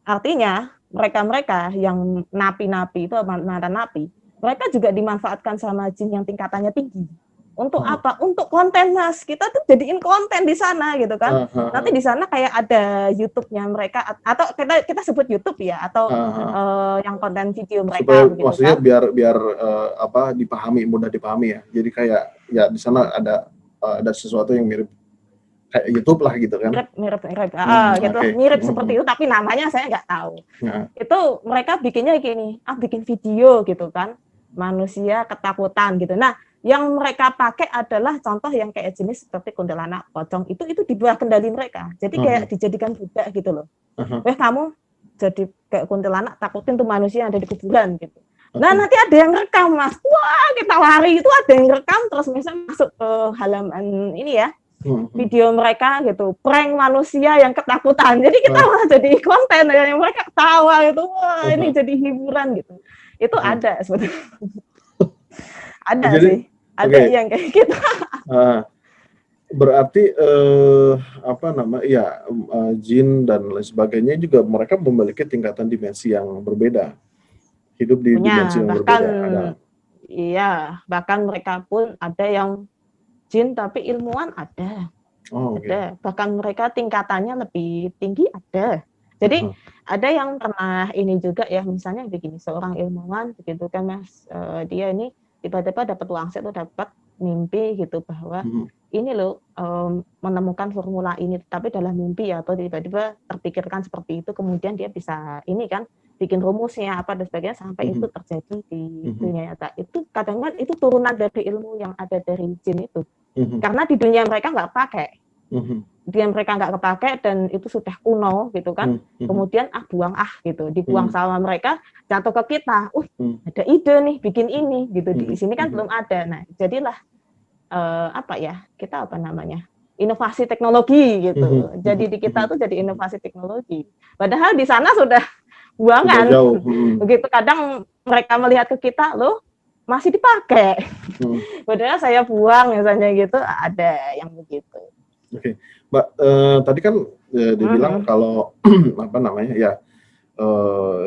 artinya mereka yang napi-napi itu mantan napi, mereka juga dimanfaatkan sama jin yang tingkatannya tinggi. Untuk apa? Untuk konten Mas. Kita tuh jadiin konten di sana gitu kan. Nanti di sana kayak ada YouTube-nya mereka atau kita sebut YouTube ya atau yang konten video mereka supaya begitu maksudnya kan. biar mudah dipahami ya. Jadi kayak ya di sana ada sesuatu yang mirip kayak YouTube lah gitu kan. Mirip gitu lah, mirip seperti itu tapi namanya saya nggak tahu. Itu mereka bikinnya gini, bikin video gitu kan. Manusia ketakutan gitu. Nah, yang mereka pakai adalah contoh yang kayak jenis seperti kuntilanak, pocong itu di bawah kendali mereka. Jadi kayak dijadikan budak gitu loh. Kamu jadi kayak kuntilanak takutin tuh manusia yang ada di kuburan gitu. Nah, nanti ada yang rekam Mas. Wah, kita lari itu ada yang rekam terus misalnya masuk ke halaman ini ya. Video mereka gitu, prank manusia yang ketakutan. Jadi kita malah jadi konten yang mereka ketawa gitu. Wah, ini jadi hiburan gitu. Itu ada sebetulnya. Ada jadi, sih. Ada yang kayak gitu. Berarti jin dan lain sebagainya juga mereka memiliki tingkatan dimensi yang berbeda. Hidup di dimensi yang berbeda. Iya, bahkan mereka pun ada yang jin tapi ilmuwan ada. Ada. Bahkan mereka tingkatannya lebih tinggi ada. Jadi ada yang pernah ini juga ya, misalnya begini, seorang ilmuwan begitu kan Mas, dia ini tiba-tiba dapat wangsit atau dapat mimpi gitu bahwa ini loh menemukan formula ini, tapi dalam mimpi ya, atau tiba-tiba terpikirkan seperti itu, kemudian dia bisa ini kan bikin rumusnya apa dan sebagainya sampai itu terjadi di dunia nyata. Itu kadang-kadang itu turunan dari ilmu yang ada dari jin itu. Karena di dunia mereka nggak pakai. Dia mereka nggak kepakai dan itu sudah kuno gitu kan. Kemudian buang gitu, dibuang sama mereka, jatuh ke kita. Ada ide nih bikin ini gitu. Di sini kan belum ada. Nah, jadilah kita inovasi teknologi gitu. Jadi di kita tuh jadi inovasi teknologi. Padahal di sana sudah buangan. Begitu kadang mereka melihat ke kita, loh masih dipakai. Padahal saya buang misalnya gitu, ada yang begitu. Oke, Mbak, tadi kan dibilang kalau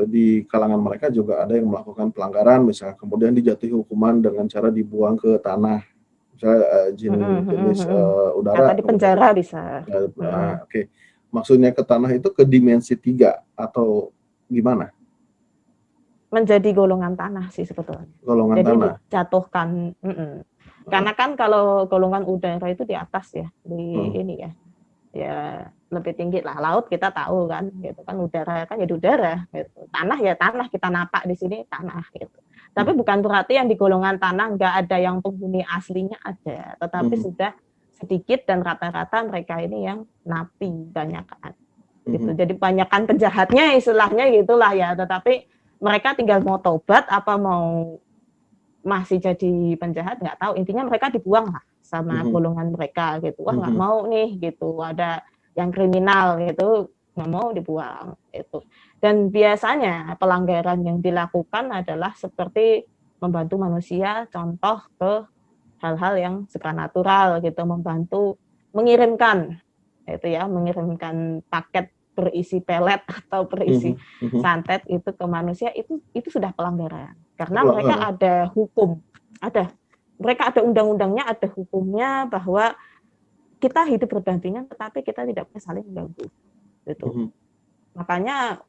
di kalangan mereka juga ada yang melakukan pelanggaran, misalnya kemudian dijatuhi hukuman dengan cara dibuang ke tanah, misalnya jenis udara. Atau di penjara bisa. Oke. Maksudnya ke tanah itu ke dimensi 3 atau gimana? Menjadi golongan tanah sih sebetulnya. Golongan jadi tanah. Dijatuhkan. Karena kan kalau golongan udara itu di atas ya, ini ya. Ya lebih tinggi lah, laut kita tahu kan gitu kan, udara kan jadi udara gitu. Tanah ya tanah, kita napak di sini tanah gitu. Tapi bukan berarti yang di golongan tanah nggak ada yang penghuni aslinya, ada, tetapi sudah sedikit dan rata-rata mereka ini yang napi banyakan gitu. Jadi banyakan penjahatnya istilahnya gitulah ya, tetapi mereka tinggal mau tobat apa mau masih jadi penjahat nggak tahu, intinya mereka dibuang lah sama golongan mereka gitu. Wah nggak mau nih gitu, ada yang kriminal gitu, nggak mau dibuang itu. Dan biasanya pelanggaran yang dilakukan adalah seperti membantu manusia, contoh ke hal-hal yang supranatural gitu, membantu mengirimkan itu ya, mengirimkan paket berisi pelet atau berisi santet itu ke manusia, itu sudah pelanggaran karena mereka ada hukum, mereka ada undang-undangnya, ada hukumnya bahwa kita hidup berdampingan tetapi kita tidak boleh saling mengganggu gitu. Makanya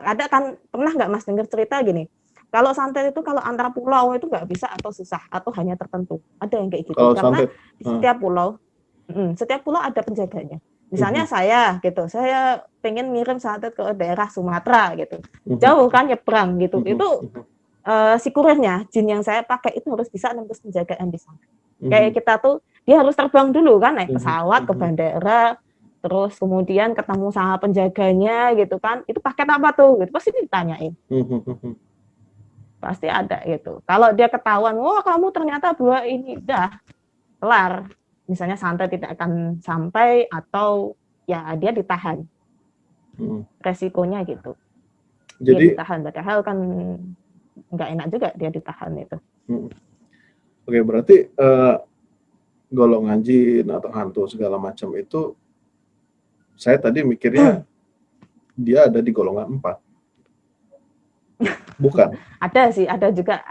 ada kan, pernah nggak Mas dengar cerita gini, kalau santet itu kalau antara pulau itu nggak bisa atau susah atau hanya tertentu, ada yang kayak gitu karena di setiap pulau ada penjaganya. Misalnya saya gitu, saya pengen ngirim santet ke daerah Sumatera gitu, jauh kan nyebrang gitu, itu si kurirnya jin yang saya pakai itu harus bisa nembus penjagaan di sana. Kayak kita tuh dia harus terbang dulu kan, naik pesawat ke bandara, terus kemudian ketemu sama penjaganya gitu kan, itu paket apa tuh gitu, pasti ditanyain. Pasti ada gitu. Kalau dia ketahuan, wah kamu ternyata bawa ini, udah kelar. Misalnya santai tidak akan sampai atau ya dia ditahan. Resikonya gitu. Jadi, dia ditahan, padahal kan nggak enak juga dia ditahan itu. Oke, berarti golongan jin atau hantu segala macam itu, saya tadi mikirnya dia ada di golongan 4. Bukan. Ada sih, ada juga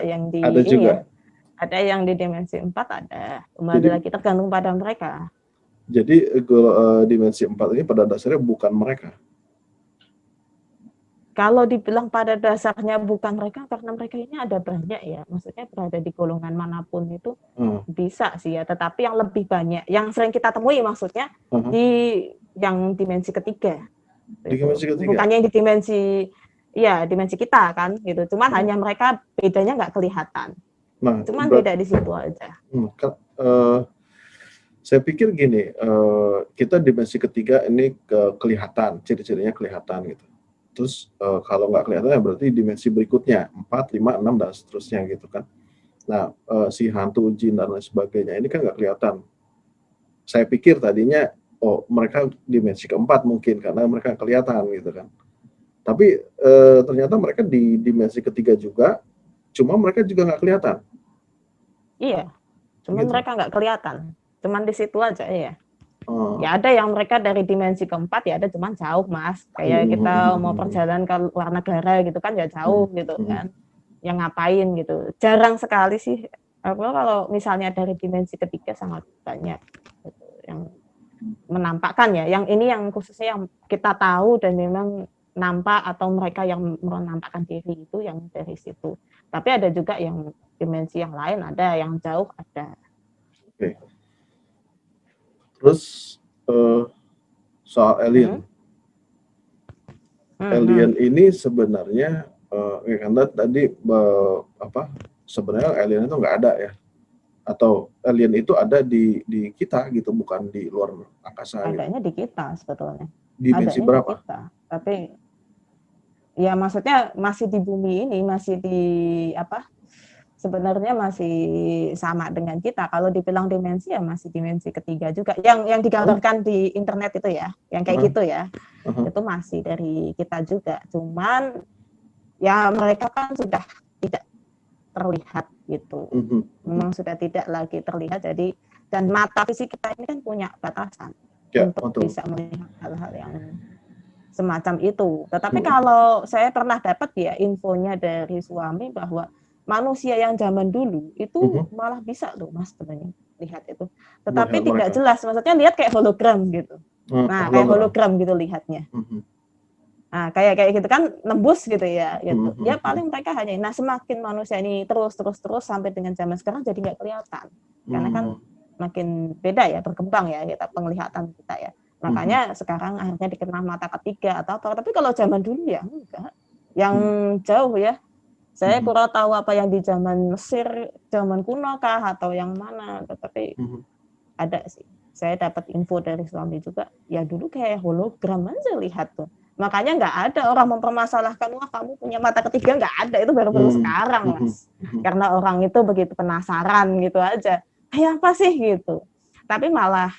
yang di ada ini juga. Ya. Ada yang di dimensi 4 ada. Kembali lagi tergantung pada mereka. Jadi dimensi 4 ini pada dasarnya bukan mereka. Kalau dibilang pada dasarnya bukan mereka, karena mereka ini ada banyak ya, maksudnya berada di golongan manapun itu bisa sih ya, tetapi yang lebih banyak, yang sering kita temui maksudnya di yang dimensi ketiga. Dimensi ketiga? Bukannya di dimensi kita kan, gitu. Cuman hanya mereka bedanya nggak kelihatan. Nah, cuman beda di situ aja. Saya pikir gini, kita dimensi ketiga ini kelihatan, ciri-cirinya kelihatan gitu. Terus kalau nggak kelihatan ya berarti dimensi berikutnya 4, 5, 6 dan seterusnya gitu kan. Nah, si hantu, jin dan lain sebagainya ini kan nggak kelihatan. Saya pikir tadinya mereka dimensi keempat mungkin karena mereka kelihatan gitu kan. Tapi ternyata mereka di dimensi ketiga juga, cuma mereka juga nggak kelihatan. Iya, cuma gitu. Mereka nggak kelihatan, cuman di situ aja ya. Ya ada yang mereka dari dimensi keempat ya ada, cuman jauh mas, kayak kita mau perjalanan ke luar negara gitu kan ya jauh gitu kan, yang ngapain gitu, jarang sekali sih. Kalau misalnya dari dimensi ketiga sangat banyak gitu, yang menampakkan ya, yang ini yang khususnya yang kita tahu dan memang nampak atau mereka yang menampakkan diri itu yang dari situ. Tapi ada juga yang dimensi yang lain, ada yang jauh ada. Oke. Terus soal alien, alien ini sebenarnya karena tadi sebenarnya alien itu nggak ada ya, atau alien itu ada di kita gitu, bukan di luar angkasa. Adanya gitu. Di kita sebetulnya. Dimensi adanya berapa? Di kita. Tapi ya maksudnya masih di bumi ini, masih di sebenarnya masih sama dengan kita. Kalau dibilang dimensi ya masih dimensi ketiga juga. Yang digambarkan di internet itu ya, yang kayak gitu ya. Itu masih dari kita juga. Cuman ya mereka kan sudah tidak terlihat gitu. Memang sudah tidak lagi terlihat. Jadi dan mata fisik kita ini kan punya batasan untuk bisa melihat hal-hal yang semacam itu. Tetapi kalau saya pernah dapat ya infonya dari suami bahwa manusia yang zaman dulu itu malah bisa loh mas sebenarnya lihat itu, tetapi tidak jelas, maksudnya lihat kayak hologram gitu. Nah kayak hologram gitu lihatnya. Nah kayak gitu kan nembus gitu ya gitu. Ya paling mereka hanya, nah semakin manusia ini terus sampai dengan zaman sekarang jadi nggak kelihatan karena kan makin beda ya, berkembang ya kita penglihatan kita ya. Makanya sekarang akhirnya dikenal mata ketiga atau apa. Tapi kalau zaman dulu ya enggak, yang jauh ya. Saya kurang tahu apa yang di zaman Mesir, zaman kuno kah atau yang mana, tetapi ada sih. Saya dapat info dari suami juga, ya dulu kayak hologram aja lihat tuh. Makanya nggak ada orang mempermasalahkan, wah kamu punya mata ketiga, nggak ada, itu baru-baru sekarang mas. Karena orang itu begitu penasaran gitu aja, kayak apa sih gitu. Tapi malah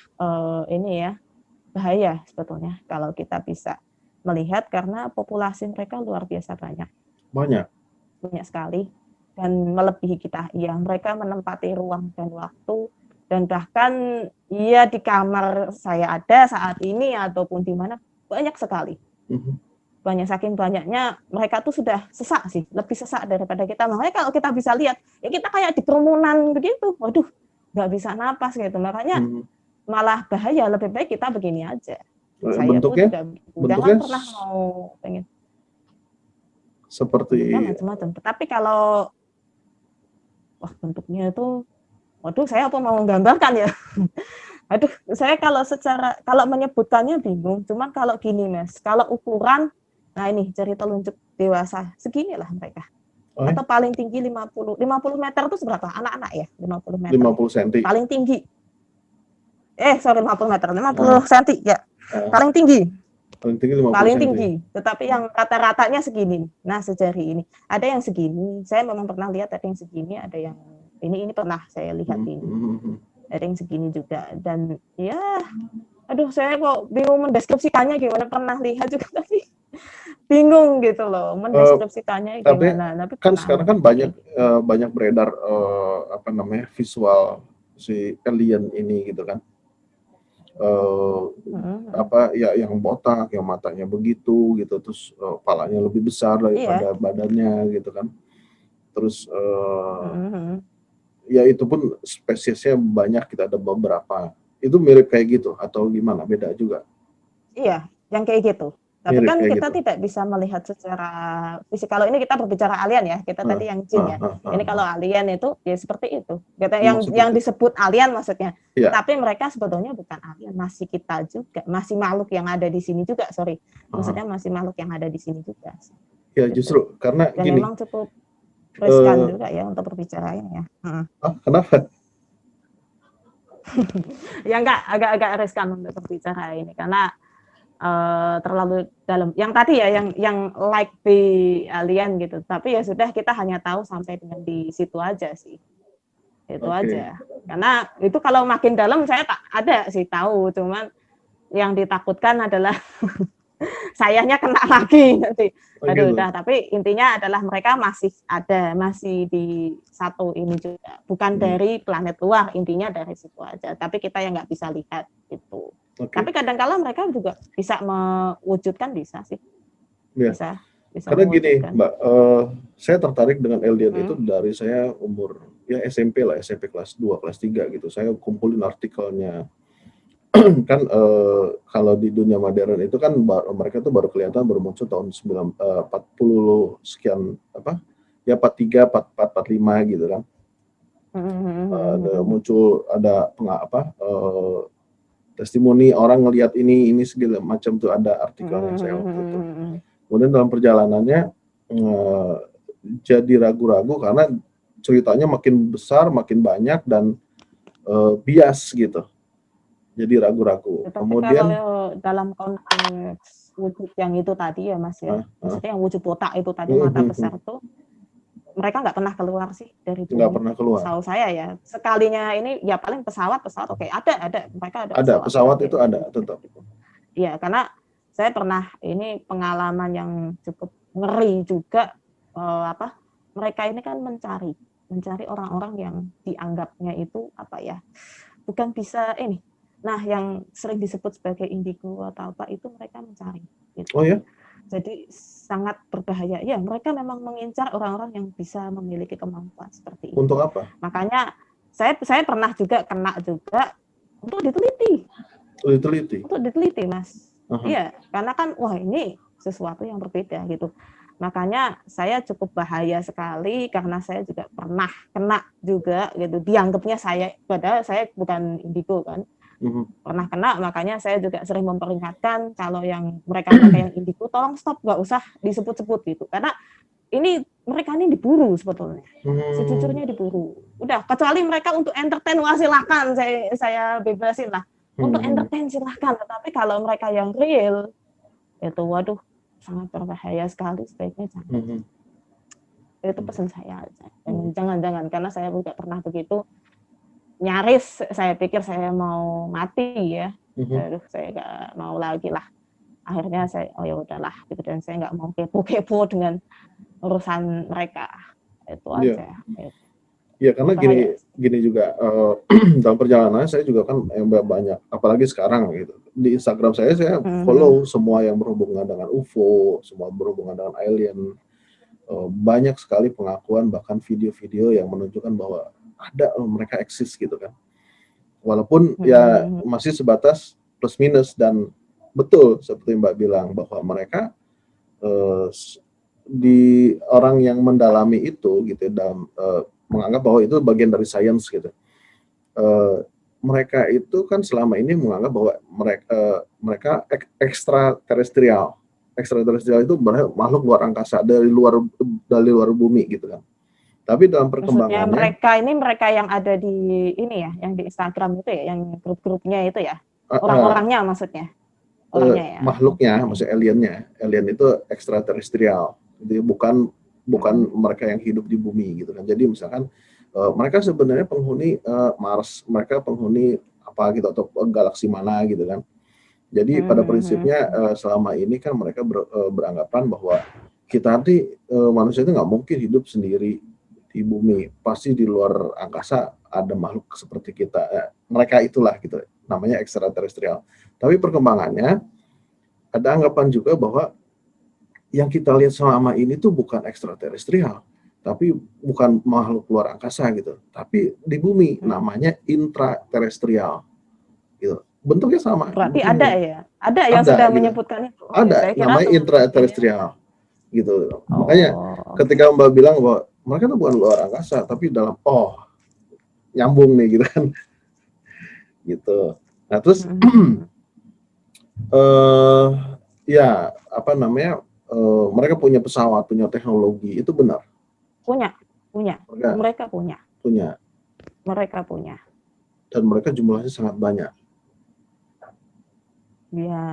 ini ya, bahaya sebetulnya kalau kita bisa melihat karena populasi mereka luar biasa banyak sekali dan melebihi kita. Ya, mereka menempati ruang dan waktu dan bahkan ya di kamar saya ada saat ini ataupun di mana banyak sekali. Banyak, saking banyaknya mereka tuh sudah sesak sih, lebih sesak daripada kita. Makanya kalau kita bisa lihat, ya kita kayak di kerumunan begitu. Waduh, nggak bisa napas gitu. Makanya malah bahaya, lebih baik kita begini aja. Bentuknya jangan pernah mau pengen seperti macam-macam. Tetapi kalau bentuknya itu, waduh saya apa mau menggambarkan ya. Aduh, saya kalau menyebutkannya bingung. Cuman kalau gini mas, kalau ukuran, nah ini jari telunjuk dewasa seginilah mereka. Atau paling tinggi 50 meter itu seberapa? Anak-anak ya, 50 meter. 50 cm. Paling tinggi. 50 meter, 50 cm ya. Paling tinggi. Paling tinggi 50 paling cm. tinggi, tetapi yang rata-ratanya segini. Nah, sejari ini. Ada yang segini, saya memang pernah lihat ada yang segini, ada yang ini pernah saya lihat ini. Ada yang segini juga. Dan ya, aduh saya kok bingung mendeskripsikannya gimana, pernah lihat juga tapi bingung gitu loh mendeskripsikannya gimana. Tapi kan sekarang kan banyak beredar apa namanya visual si alien ini gitu kan. Apa ya yang botak, yang matanya begitu gitu, terus kepalanya lebih besar daripada badannya gitu kan. Terus ya itu pun spesiesnya banyak, kita ada beberapa. Itu mirip kayak gitu atau gimana? Beda juga? Iya, yang kayak gitu. Tapi Mirip kan kita gitu. tidak bisa melihat secara fisik. Kalau ini kita berbicara alien ya, kita tadi yang jin ya. Ini kalau alien itu ya seperti itu. Kita yang disebut alien maksudnya. Ya. Tapi mereka sebetulnya bukan alien, masih kita juga, masih makhluk yang ada di sini juga, sorry. Maksudnya masih makhluk yang ada di sini juga. Ya justru karena dan gini. Memang cukup riskan juga ya untuk berbicara ini ya. Kenapa? Ya enggak, agak riskan untuk berbicara ini karena terlalu dalam. Yang tadi ya yang like the alien gitu. Tapi ya sudah, kita hanya tahu sampai dengan di situ aja sih. Itu aja. Karena itu kalau makin dalam saya tak ada sih tahu, cuman yang ditakutkan adalah sayanya kena lagi nanti. Aduh, udah. Tapi intinya adalah mereka masih ada, masih di satu ini juga. Bukan dari planet luar, intinya dari situ aja. Tapi kita yang nggak bisa lihat itu. Tapi kadang-kala mereka juga bisa mewujudkan, bisa sih. Bisa karena gini, Mbak, saya tertarik dengan alien itu dari saya umur ya SMP lah, SMP kelas 2, kelas 3 gitu. Saya kumpulin artikelnya. Kan kalau di dunia modern itu kan mereka tuh baru kelihatan baru muncul tahun 40 sekian apa? Ya 43, 44, 45 gitu kan. Ada muncul testimoni orang ngelihat ini segala macam tuh, ada artikelnya saya waktu itu. Kemudian dalam perjalanannya jadi ragu-ragu karena ceritanya makin besar, makin banyak dan bias gitu. Jadi ragu-ragu. Kemudian kalau dalam konteks wujud yang itu tadi ya Mas ya, maksudnya yang wujud botak itu tadi, mata besar tuh, mereka nggak pernah keluar sih dari bumi. Nggak pernah keluar. Tahu saya ya, sekalinya ini ya paling pesawat oke, ada mereka ada. Ada pesawat itu ada tetap. Iya, karena saya pernah ini pengalaman yang cukup ngeri juga, mereka ini kan mencari orang-orang yang dianggapnya itu apa ya, bukan bisa ini. Nah, yang sering disebut sebagai indigo atau apa itu mereka mencari. Gitu. Oh ya? Jadi sangat berbahaya. Ya, mereka memang mengincar orang-orang yang bisa memiliki kemampuan seperti itu. Untuk apa? Makanya saya pernah juga kena juga untuk diteliti. Untuk diteliti, Mas. Iya, karena kan wah ini sesuatu yang berbeda gitu. Makanya saya cukup bahaya sekali karena saya juga pernah kena juga gitu. Dianggapnya padahal saya bukan indigo kan. Pernah kena, makanya saya juga sering memperingatkan kalau yang mereka yang indigo, tolong stop, nggak usah disebut-sebut gitu, karena mereka ini diburu sebetulnya, sejujurnya diburu. Udah, kecuali mereka untuk entertain, wah silakan, saya bebasin lah, untuk entertain silakan, tetapi kalau mereka yang real, itu waduh, sangat berbahaya sekali, sebaiknya jangan. Itu pesan saya aja, jangan, karena saya juga pernah begitu. Nyaris saya pikir saya mau mati ya. Aduh, saya nggak mau lagi lah. Akhirnya saya ya udahlah gitu, dan saya nggak mau kepo dengan urusan mereka. Itu aja. Ya karena gini juga dalam perjalanan saya juga kan yang banyak, apalagi sekarang gitu. Di Instagram saya follow semua yang berhubungan dengan UFO, semua berhubungan dengan alien. Banyak sekali pengakuan, bahkan video-video yang menunjukkan bahwa ada mereka eksis gitu kan, walaupun ya masih sebatas plus minus. Dan betul seperti Mbak bilang bahwa mereka di orang yang mendalami itu gitu dalam menganggap bahwa itu bagian dari sains gitu. Mereka itu kan selama ini menganggap bahwa mereka ekstraterestrial itu makhluk luar angkasa, dari luar bumi gitu kan. Tapi dalam perkembangannya, maksudnya mereka yang ada di ini ya, yang di Instagram itu ya, yang grup-grupnya itu ya, orang-orangnya maksudnya. orangnya ya. Makhluknya, maksudnya alien itu ekstraterestrial, jadi bukan mereka yang hidup di bumi gitu kan. Jadi misalkan mereka sebenarnya penghuni Mars, mereka penghuni apa gitu atau galaksi mana gitu kan. Jadi pada prinsipnya selama ini kan mereka beranggapan bahwa kita nanti manusia itu nggak mungkin hidup sendiri di bumi, pasti di luar angkasa ada makhluk seperti kita. Mereka itulah gitu, namanya ekstraterestrial. Tapi perkembangannya ada anggapan juga bahwa yang kita lihat selama ini tuh bukan ekstraterestrial, tapi bukan makhluk luar angkasa gitu, tapi di bumi, namanya intraterestrial gitu. Bentuknya sama. Berarti ada ya? Ada yang sudah gitu menyebutkan itu? Ada, namanya intraterestrial gitu. Makanya ketika Mbak bilang bahwa mereka tuh bukan luar angkasa, tapi dalam nyambung nih gitu kan. Gitu. Nah, terus ya apa namanya? Mereka punya pesawat, punya teknologi, itu benar. Punya. Mereka punya. Mereka punya. Dan mereka jumlahnya sangat banyak. Ya,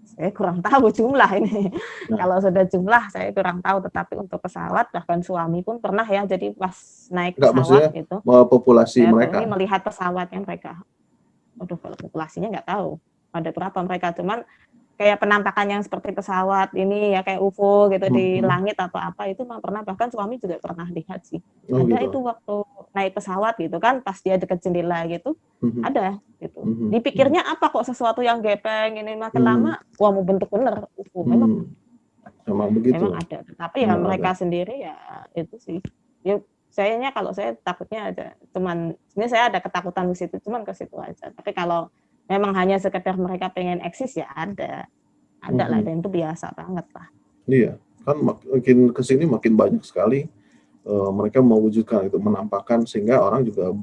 saya kurang tahu jumlah ini. Nah. Kalau sudah jumlah saya kurang tahu, tetapi untuk pesawat bahkan suami pun pernah ya, jadi pas naik pesawat itu populasi mereka ini melihat pesawatnya mereka. Aduh, kalau populasinya nggak tahu ada berapa mereka, cuman kayak penampakan yang seperti pesawat ini ya, kayak UFO gitu di langit atau apa, itu memang pernah, bahkan suami juga pernah lihat sih. Ada gitu. Itu waktu naik pesawat gitu kan, pas dia dekat jendela gitu, ada gitu. Dipikirnya apa kok sesuatu yang gepeng ini, makin lama wah mau bentuk bener UFO. Memang begitu. Memang ada, tapi ya mereka sendiri ya itu sih. Ya sayanya kalau saya takutnya aja, cuman ini saya ada ketakutan di situ, cuman ke situ aja. Tapi kalau memang hanya sekedar mereka pengen eksis ya ada lah, dan itu biasa banget lah. Iya, kan makin kesini makin banyak sekali mereka mewujudkan itu, menampakkan, sehingga orang juga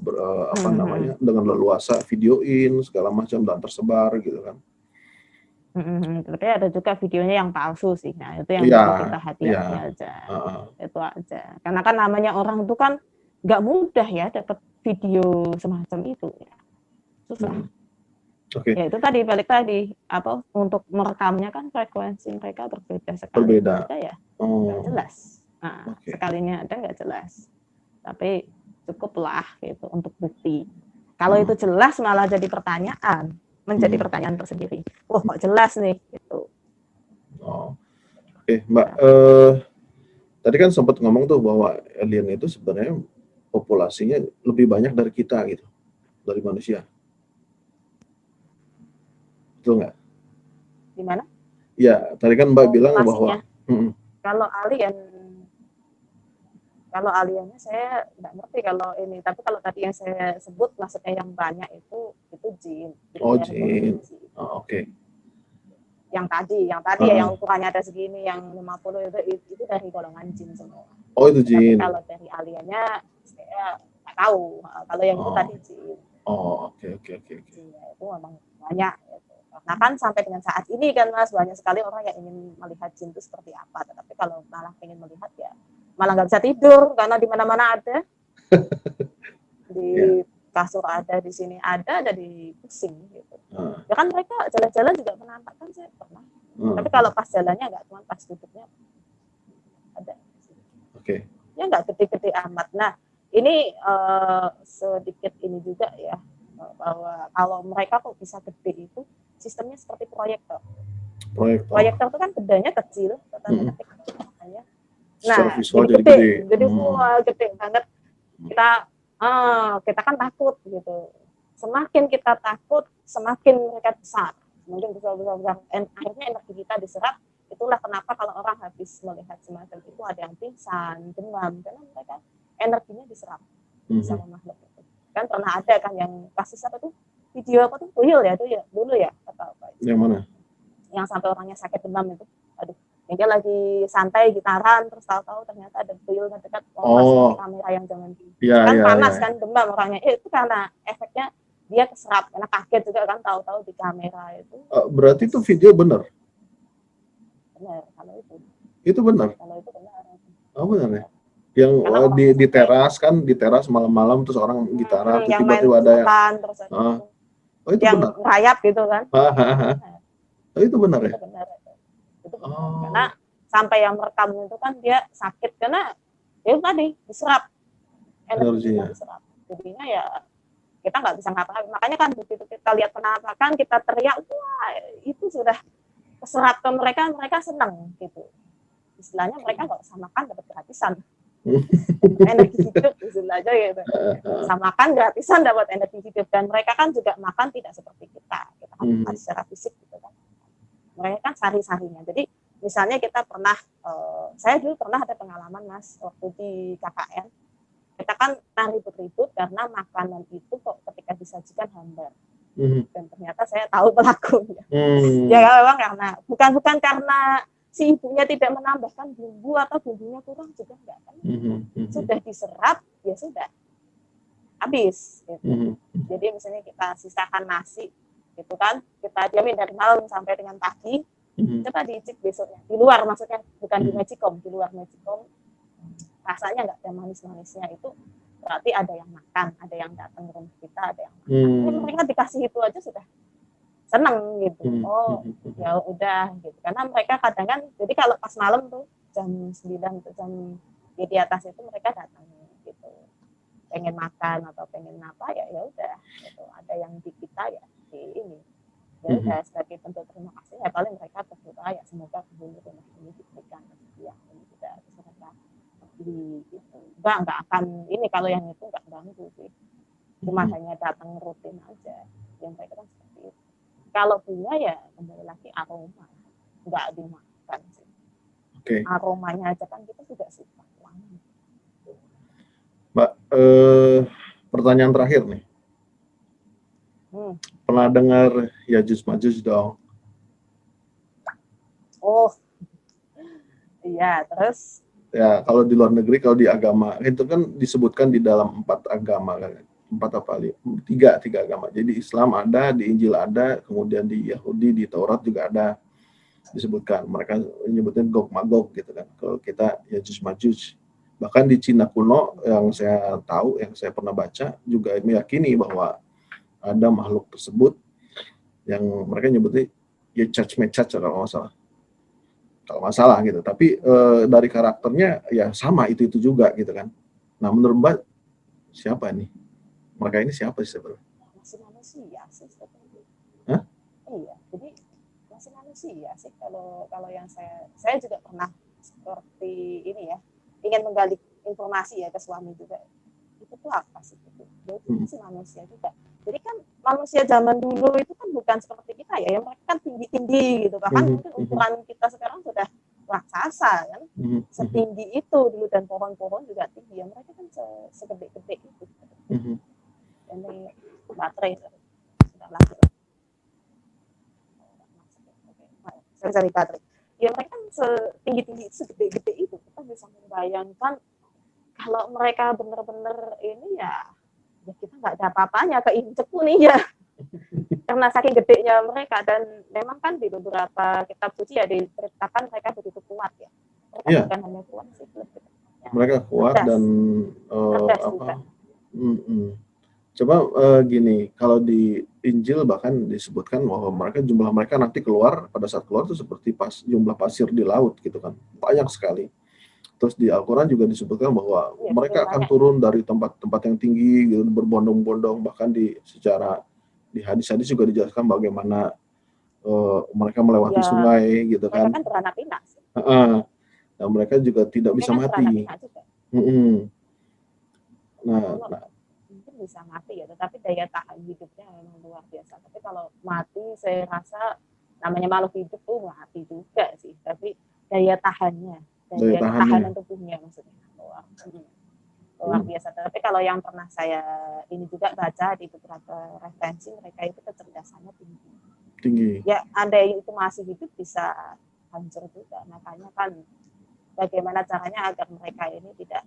dengan leluasa videoin segala macam dan tersebar gitu kan. Tapi ada juga videonya yang palsu sih, nah itu yang perlu kita hati-hati aja. Itu aja, karena kan namanya orang itu kan nggak mudah ya dapat video semacam itu ya, susah. Ya itu tadi balik tadi apa, untuk merekamnya kan frekuensi mereka berbeda sekali. Ada ya nggak jelas. Nah, sekalinya ada nggak jelas, tapi cukuplah gitu untuk bukti. Kalau itu jelas malah jadi pertanyaan, menjadi pertanyaan tersendiri. Wah, kok jelas nih gitu. Oke, Mbak, tadi kan sempat ngomong tuh bahwa alien itu sebenarnya populasinya lebih banyak dari kita gitu, dari manusia. Betul nggak? Gimana? Ya, tadi kan Mbak bilang bahwa kalau aliennya saya nggak ngerti kalau ini, tapi kalau tadi yang saya sebut maksudnya yang banyak itu jin. Jin. Oke. Yang tadi ya, yang ukurannya ada segini, yang 50 itu dari golongan jin semua. Itu jin. Tapi kalau dari aliennya saya nggak tahu. Kalau yang itu tadi jin. Oke. Ya, itu memang banyak. Nah kan sampai dengan saat ini kan Mas, banyak sekali orang yang ingin melihat jin itu seperti apa. Tetapi kalau malah ingin melihat ya malah nggak bisa tidur, karena di mana-mana ada. Di kasur ada, di sini ada di pusing gitu. Ya kan mereka jalan-jalan juga menampakkan, saya pernah. Tapi kalau pas jalannya nggak, cuma pas duduknya ada. Oke. Ya nggak gede-gede amat. Nah ini sedikit ini juga ya, bahwa kalau mereka kok bisa gede itu, sistemnya seperti proyektor. Proyektor itu kan bedanya kecil, tetapi ketika makanya, nah jadi semua gede banget. Kita kan takut gitu. Semakin kita takut, semakin mereka besar. Mungkin besar. Akhirnya energi kita diserap. Itulah kenapa kalau orang habis melihat semacam itu ada yang pingsan, demam, karena mereka energinya diserap sama makhluk itu. Kan pernah ada kan yang kasus apa tuh, video apa tuh, tuyul ya, dulu ya atau apa itu. Yang mana? Yang sampai orangnya sakit demam itu. Aduh, dia lagi santai gitaran, terus tahu-tahu ternyata ada tuyul mendekat, kamera yang jangan panas kan, demam orangnya. Itu karena efeknya dia keserap, karena kaget juga kan, tahu-tahu di kamera itu. Berarti itu video benar? Benar, kalau itu. Itu benar? Kalau itu benar. Benar ya? Yang di teras kan, di teras malam-malam terus orang gitaran, terus tiba-tiba ada itu yang benar? rayap gitu kan. Oh, itu benar ya? Itu benar. Itu benar. Karena sampai yang merekam itu kan dia sakit karena ya tadi diserap energinya diserap. Jadinya ya kita nggak bisa ngapa-ngapain. Makanya kan begitu kita lihat penampakan, kita teriak, wah itu sudah keserap ke mereka, mereka senang gitu. Istilahnya mereka nggak usah makan dapat gratisan. Energi hidup istilahnya gitu. Sama makan gratisan dapat energi hidup, dan mereka kan juga makan tidak seperti kita kan makan secara fisik gitu kan. Mereka kan sari-sarinya. Jadi misalnya kita pernah, saya dulu pernah ada pengalaman Mas waktu di KKN. Kita kan ribut-ribut karena makanan itu kok ketika disajikan hambar. Dan ternyata saya tahu pelakunya. Ya memang karena bukan karena si ibunya tidak menambahkan bumbu atau bumbunya kurang, juga enggak kan. Sudah diserap ya sudah habis gitu. Jadi misalnya kita sisakan nasi gitu kan, kita diamin dari malam sampai dengan pagi, coba diicip besoknya di luar, maksudnya bukan di Magicom, di luar Magicom, rasanya nggak ada manis-manisnya, itu berarti ada yang makan, ada yang datang ke rumah kita, ada yang makan. Mereka dikasih itu aja sudah seneng gitu. Oh ya udah gitu, karena mereka kadang kan, jadi kalau pas malam tuh jam 9 tuh jam di atas itu mereka datang gitu, pengen makan atau pengen apa ya udah gitu. Ada yang di kita ya di ini ya udah sebagai bentuk terima kasih ya paling mereka berdoa ya semoga penghuni rumah ini diberikan yang ini tidak serta di itu. Enggak akan ini, kalau yang itu enggak ganggu sih, cuma hanya datang rutin aja yang mereka kan seperti itu. Kalau bunga ya kembali lagi aroma, enggak dimakan sih. Aromanya aja kan kita juga suka wangi. Mbak, pertanyaan terakhir nih. Pernah dengar Yajuj Majuj dong? Oh iya, terus ya kalau di luar negeri, kalau di agama itu kan disebutkan di dalam 4 agama kan, 4 apa 3 agama. Jadi Islam ada, di Injil ada, kemudian di Yahudi, di Taurat juga ada disebutkan. Mereka menyebutnya Gog Magog gitu kan. Kalau kita Yajuj Majuj. Bahkan di Cina kuno yang saya tahu, yang saya pernah baca juga meyakini bahwa ada makhluk tersebut yang mereka nyebutnya Yecac Mecac kalau nggak salah gitu. Tapi dari karakternya ya sama itu juga gitu kan. Nah menurut Mbak siapa nih? Mereka ini siapa sih sebenarnya? Masih manusia sih sebenarnya. Hah? Iya, jadi masih manusia sih. Kalau yang saya juga pernah seperti ini ya, ingin menggali informasi ya ke suami juga. Itu tuh apa sih itu? Dia itu masih manusia juga. Jadi kan manusia zaman dulu itu kan bukan seperti kita ya, yang mereka kan tinggi-tinggi gitu, bahkan mungkin ukuran kita sekarang sudah raksasa kan, setinggi itu dulu, dan pohon-pohon juga tinggi, ya mereka kan segede-gede itu. Ini baterai sudah lagi. Sorry, baterai. Ya mereka kan setinggi-tinggi, segede-gede itu, kita bisa membayangkan kalau mereka benar-benar ini ya kita nggak ada apa-apanya, keinjek pun ya. Karena saking gedenya mereka, dan memang kan di beberapa kitab suci ya diceritakan mereka begitu kuat ya. Mereka bukan hanya kuat sih, mereka kuat dan apa? Coba gini, kalau di Injil bahkan disebutkan bahwa jumlah mereka nanti keluar, pada saat keluar itu seperti jumlah pasir di laut gitu kan, banyak sekali. Terus di Al-Quran juga disebutkan bahwa mereka akan turun dari tempat-tempat yang tinggi gitu, berbondong-bondong, bahkan di hadis-hadis juga dijelaskan bagaimana mereka melewati sungai gitu kan. Mereka kan beranak pinak. Nah, mereka juga tidak bisa mati. Nah, mungkin bisa mati ya, tetapi daya tahan hidupnya memang luar biasa. Tapi kalau mati, saya rasa namanya makhluk hidup tuh mati juga sih, tapi daya tahannya, daya tahanan tubuhnya maksudnya luar biasa. Tapi kalau yang pernah saya ini juga baca di beberapa referensi, mereka itu kecerdasannya tinggi. Ya, andai itu masih hidup bisa hancur juga. Makanya kan bagaimana caranya agar mereka ini tidak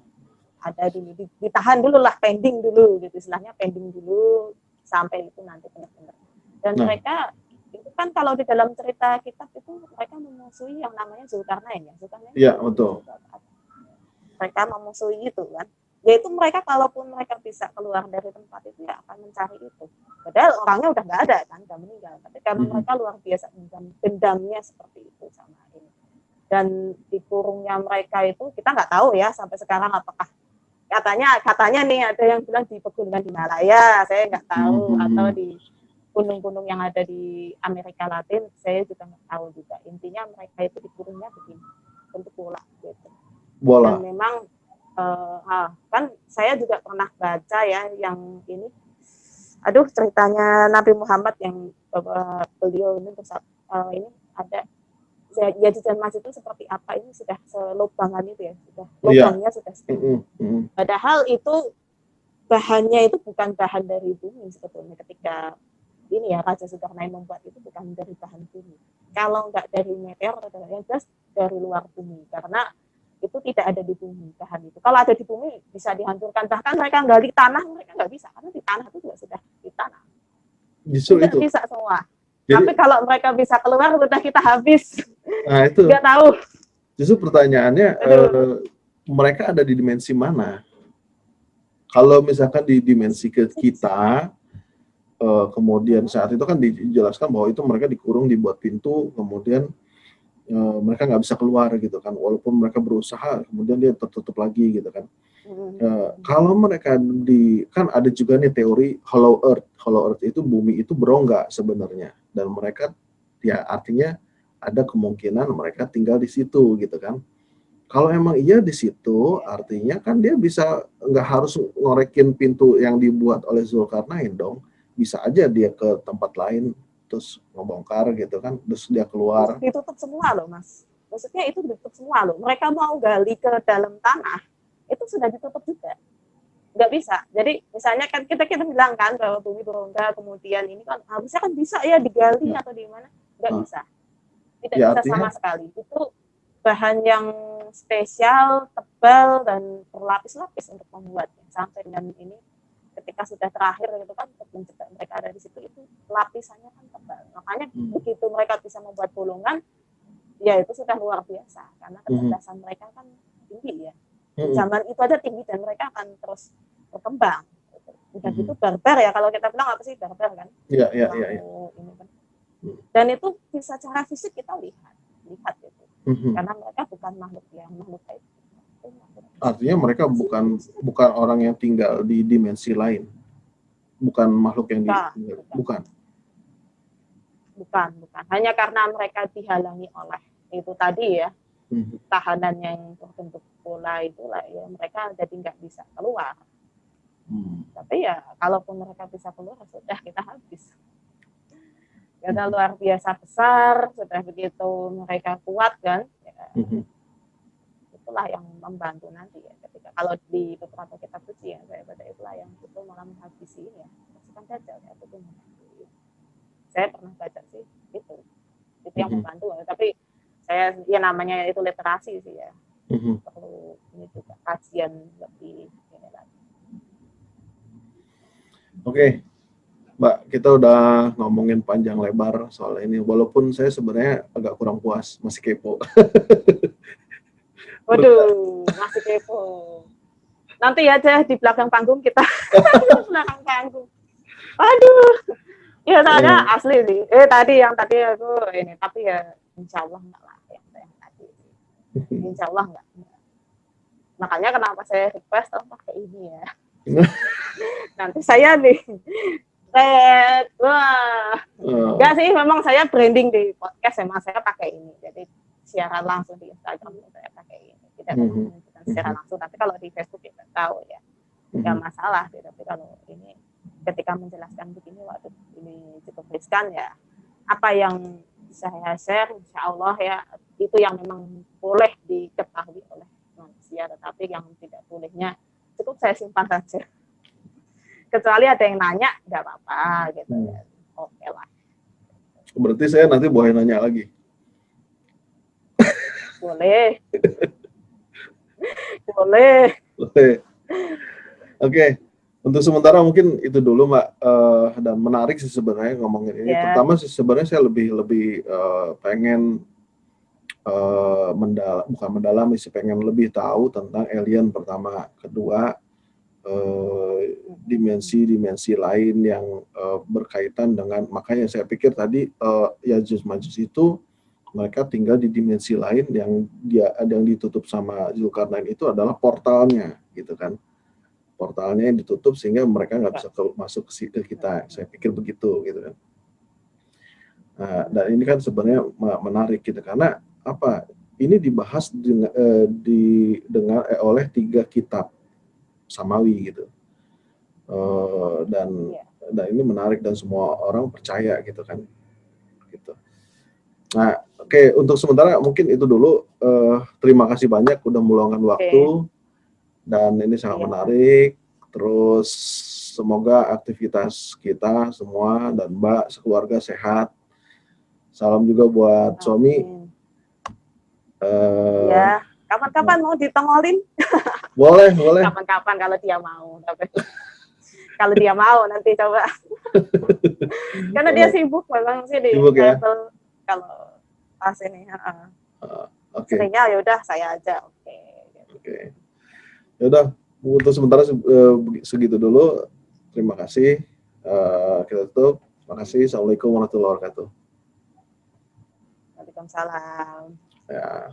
ada dulu, ditahan dulu lah, pending dulu gitu, istilahnya pending dulu sampai itu nanti benar-benar. Dan mereka itu kan kalau di dalam cerita kitab itu mereka memusuhi yang namanya Zulkarnain ya. Iya, betul. Mereka memusuhi itu kan. yaitu mereka kalaupun mereka bisa keluar dari tempat itu ya akan mencari itu. Padahal orangnya udah nggak ada kan, udah meninggal. Tapi karena mereka luar biasa dendamnya seperti itu sama ini. Dan dikurungnya mereka itu kita nggak tahu ya sampai sekarang apakah katanya nih ada yang bilang di pegunungan Himalaya, saya nggak tahu, atau di gunung-gunung yang ada di Amerika Latin, saya juga nggak tahu juga. Intinya mereka itu dikurungnya begini, bentuk bola gitu. Bola. Dan memang kan saya juga pernah baca ya yang ini, ceritanya Nabi Muhammad yang beliau ini ini ada Yajuj dan Majuj itu seperti apa, ini sudah selubangan itu ya, sudah lubangnya sudah seperti padahal itu bahannya itu bukan bahan dari bumi sebetulnya. Ketika ini ya Raja Zulkarnain membuat itu bukan dari bahan bumi, kalau nggak dari meteor atau yang jelas dari luar bumi, karena itu tidak ada di bumi bahan itu. Kalau ada di bumi bisa dihancurkan, bahkan mereka gali tanah mereka nggak bisa, karena di tanah itu juga sudah di tanah. Justru itu bisa semua. Jadi, tapi kalau mereka bisa keluar sudah kita habis. Nah itu nggak tahu. Justru pertanyaannya mereka ada di dimensi mana? Kalau misalkan di dimensi kita, kemudian saat itu kan dijelaskan bahwa itu mereka dikurung, dibuat pintu, kemudian mereka nggak bisa keluar gitu kan, walaupun mereka berusaha, kemudian dia tertutup lagi gitu kan. Kalau mereka kan ada juga nih teori hollow earth itu bumi itu berongga sebenarnya, dan mereka ya artinya ada kemungkinan mereka tinggal di situ gitu kan. Kalau emang iya di situ, artinya kan dia bisa nggak harus ngorekin pintu yang dibuat oleh Zulkarnain dong, bisa aja dia ke tempat lain terus ngebongkar gitu kan, terus dia keluar. Ditutup semua loh Mas, maksudnya itu ditutup semua loh. Mereka mau gali ke dalam tanah itu sudah ditutup juga, nggak bisa. Jadi misalnya kan kita bilang kan bahwa bumi berongga, kemudian ini kan harusnya kan bisa ya digali atau di mana, nggak bisa, tidak ya, bisa artinya, sama sekali. Itu bahan yang spesial, tebal dan berlapis-lapis untuk membuatnya. Sampai dengan ini ketika sudah terakhir gitu kan, untuk mencegah mereka ada di situ, itu lapisannya kan tebal. Makanya begitu mereka bisa membuat bolongan, ya itu sudah luar biasa karena kecerdasan mereka kan tinggi ya. Zaman itu aja tinggi dan mereka akan terus berkembang. Udah gitu barbar ya, kalau kita bilang apa sih barbar kan? Iya. Kan. Dan itu bisa secara fisik kita lihat gitu. Karena mereka bukan makhluk baik. Artinya mereka bukan orang yang tinggal di dimensi lain, bukan makhluk yang bukan. Hanya karena mereka dihalangi oleh itu tadi ya, tahanan yang berbentuk bola itulah ya, mereka jadi nggak bisa keluar. Tapi ya kalaupun mereka bisa keluar sudah kita habis. Karena luar biasa besar, sudah begitu mereka kuat kan, ya, itulah yang membantu nanti ya. Ketika kalau di beberapa kitab suci ya, saya baca itulah yang itu malah menghabisi ya, pasukan Dajjal ya, itu membantu. Saya pernah baca sih itu yang membantu. Tapi saya ya namanya itu literasi sih ya, perlu ini juga kajian lebih ini lagi. Oke. Mbak, kita udah ngomongin panjang lebar soal ini, walaupun saya sebenarnya agak kurang puas, masih kepo. Waduh, masih kepo. Nanti aja di belakang panggung kita. Belakang panggung. Aduh. Ya tanya asli sih. Tadi aku ini, tapi ya insya Allah enggak lah yang tadi. Insya Allah enggak. Makanya kenapa saya request pakai ini ya. Nanti saya nih. Enggak sih, memang saya branding di podcast, memang saya pakai ini. Jadi siaran langsung di Instagram saya pakai ini. Tidak menunjukkan secara langsung, tapi kalau di Facebook kita tahu ya. Enggak masalah, tapi kalau ini ketika menjelaskan begini, waktu ini cukup riskan ya. Apa yang saya share, insya Allah ya, itu yang memang boleh diketahui oleh manusia, tetapi yang tidak bolehnya cukup saya simpan saja. Kecuali ada yang nanya, nggak apa-apa gitu ya. Oke lah. Berarti saya nanti boleh nanya lagi? Boleh. Boleh. Oke. Untuk sementara mungkin itu dulu Mbak, dan menarik sih sebenarnya ngomongin ini. Terutama sih sebenarnya saya lebih pengen bukan mendalami sih, pengen lebih tahu tentang alien pertama, kedua dimensi-dimensi lain yang berkaitan dengan, makanya saya pikir tadi Yajuj Majuj itu mereka tinggal di dimensi lain yang yang ditutup sama Zulkarnain itu adalah portalnya gitu kan. Portalnya yang ditutup sehingga mereka nggak bisa masuk ke kita. Saya pikir begitu gitu kan. Nah, dan ini kan sebenarnya menarik gitu karena apa? Ini dibahas oleh 3 kitab Samawi gitu. Dan ini menarik dan semua orang percaya gitu kan. Gitu. Nah, oke, untuk sementara mungkin itu dulu. Terima kasih banyak udah meluangkan waktu dan ini sangat menarik. Terus semoga aktivitas kita semua dan Mbak sekeluarga sehat. Salam juga buat suami. Ya, kapan-kapan mau ditongolin? Boleh. Kapan-kapan kalau dia mau. Kalau dia mau nanti coba. Karena dia sibuk memang sih di travel kalau pas ini. Seringnya ya udah saya aja. Oke. Ya udah, untuk sementara segitu dulu. Terima kasih. Kita tutup. Terima kasih. Assalamualaikum warahmatullahi wabarakatuh. Waalaikumsalam. Ya.